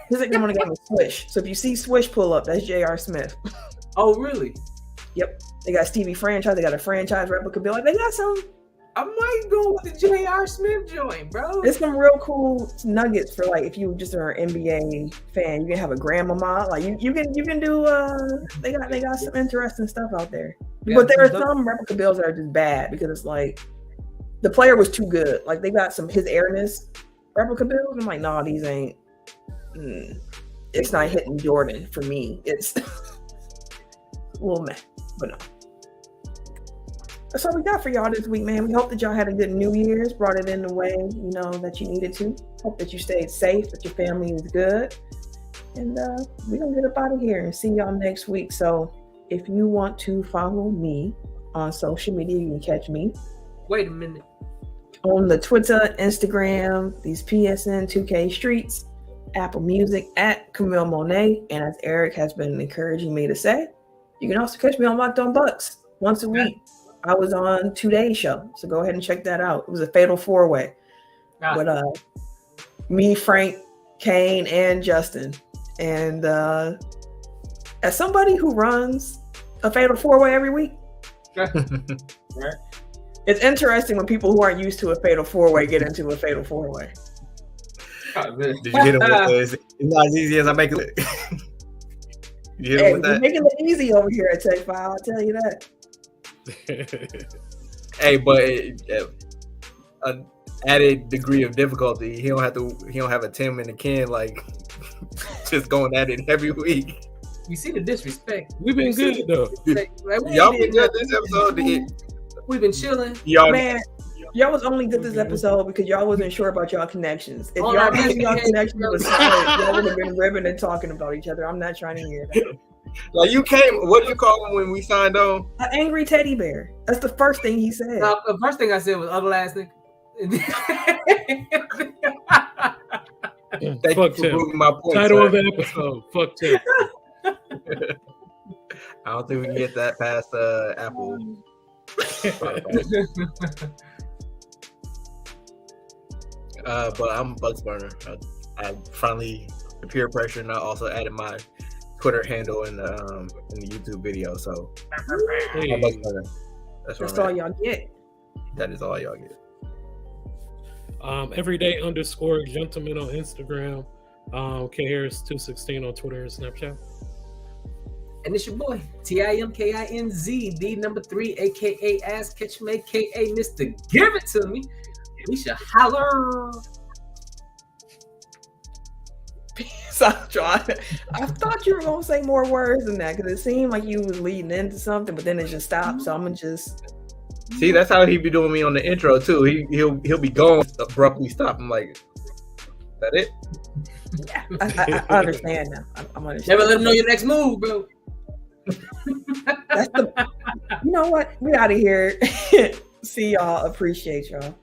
His name on the game is Swish. So if you see Swish pull up, that's J.R. Smith. Oh really? Yep. They got Stevie franchise. They got a franchise replica build. Like, they got some. I might go with the J.R. Smith joint, bro. There's some real cool nuggets for like if you just are an NBA fan, you can have a grandmama. Like you can do. They got some interesting stuff out there. Yeah, but there are some replica builds that are just bad because it's like the player was too good. Like they got some his airness replica builds. I'm like, nah, these ain't. It's not hitting Jordan for me. It's a little meh, but no. That's all we got for y'all this week, man. We hope that y'all had a good New Year's, brought it in the way, that you needed to. Hope that you stayed safe, that your family is good. And we're going to get up out of here and see y'all next week. So if you want to follow me on social media, you can catch me. Wait a minute. On the Twitter, Instagram, these PSN 2K streets, Apple Music, at Camille Monet. And as Eric has been encouraging me to say, you can also catch me on Locked On Bucks once a week. I was on Today's show, so go ahead and check that out. It was a fatal four-way with me, Frank, Kane, and Justin. And as somebody who runs a fatal four-way every week, Right. It's interesting when people who aren't used to a fatal four-way get into a fatal four-way. Did you hit him with this? It's not as easy as I make it. You hit him with We're that? making it easy over here at Tech File, I'll tell you that. Hey, but an added degree of difficulty. He don't have a Tim and a Ken like just going at it every week. You see the disrespect. We've been good though. Y'all been good this episode. We've been chilling. Man, y'all was only good this episode because y'all wasn't sure about y'all connections. If y'all knew y'all connections was solid, y'all would have been ribbing and talking about each other. I'm not trying to hear that. Like you came, what did you call him when we signed on? An angry teddy bear. That's the first thing he said. The first thing I said was other last nigga. Thank you for proving my point. Title of the episode. Fuck Tim. I don't think we can get that past Apple. But I'm Bugs Burner. I finally the peer pressure, and I also added my Twitter handle in the YouTube video. So Hey. I'm Bugs Burner. That's all y'all get. That is all y'all get. Everyday_gentleman on Instagram. K Harris 216 on Twitter and Snapchat. And it's your boy, TIMKINZ, the number 3, aka Ass Catch Me, aka Mr. Give It To Me. We should holler. Sandra, I thought you were gonna say more words than that because it seemed like you was leading into something, but then it just stopped. So I'm gonna just See, that's how he be doing me on the intro too. He'll be going, abruptly stop. I'm like, that it? Yeah, I understand now. I'm understanding. Never let him know your next move, bro. That's the. You know what? We out of here. See y'all. Appreciate y'all.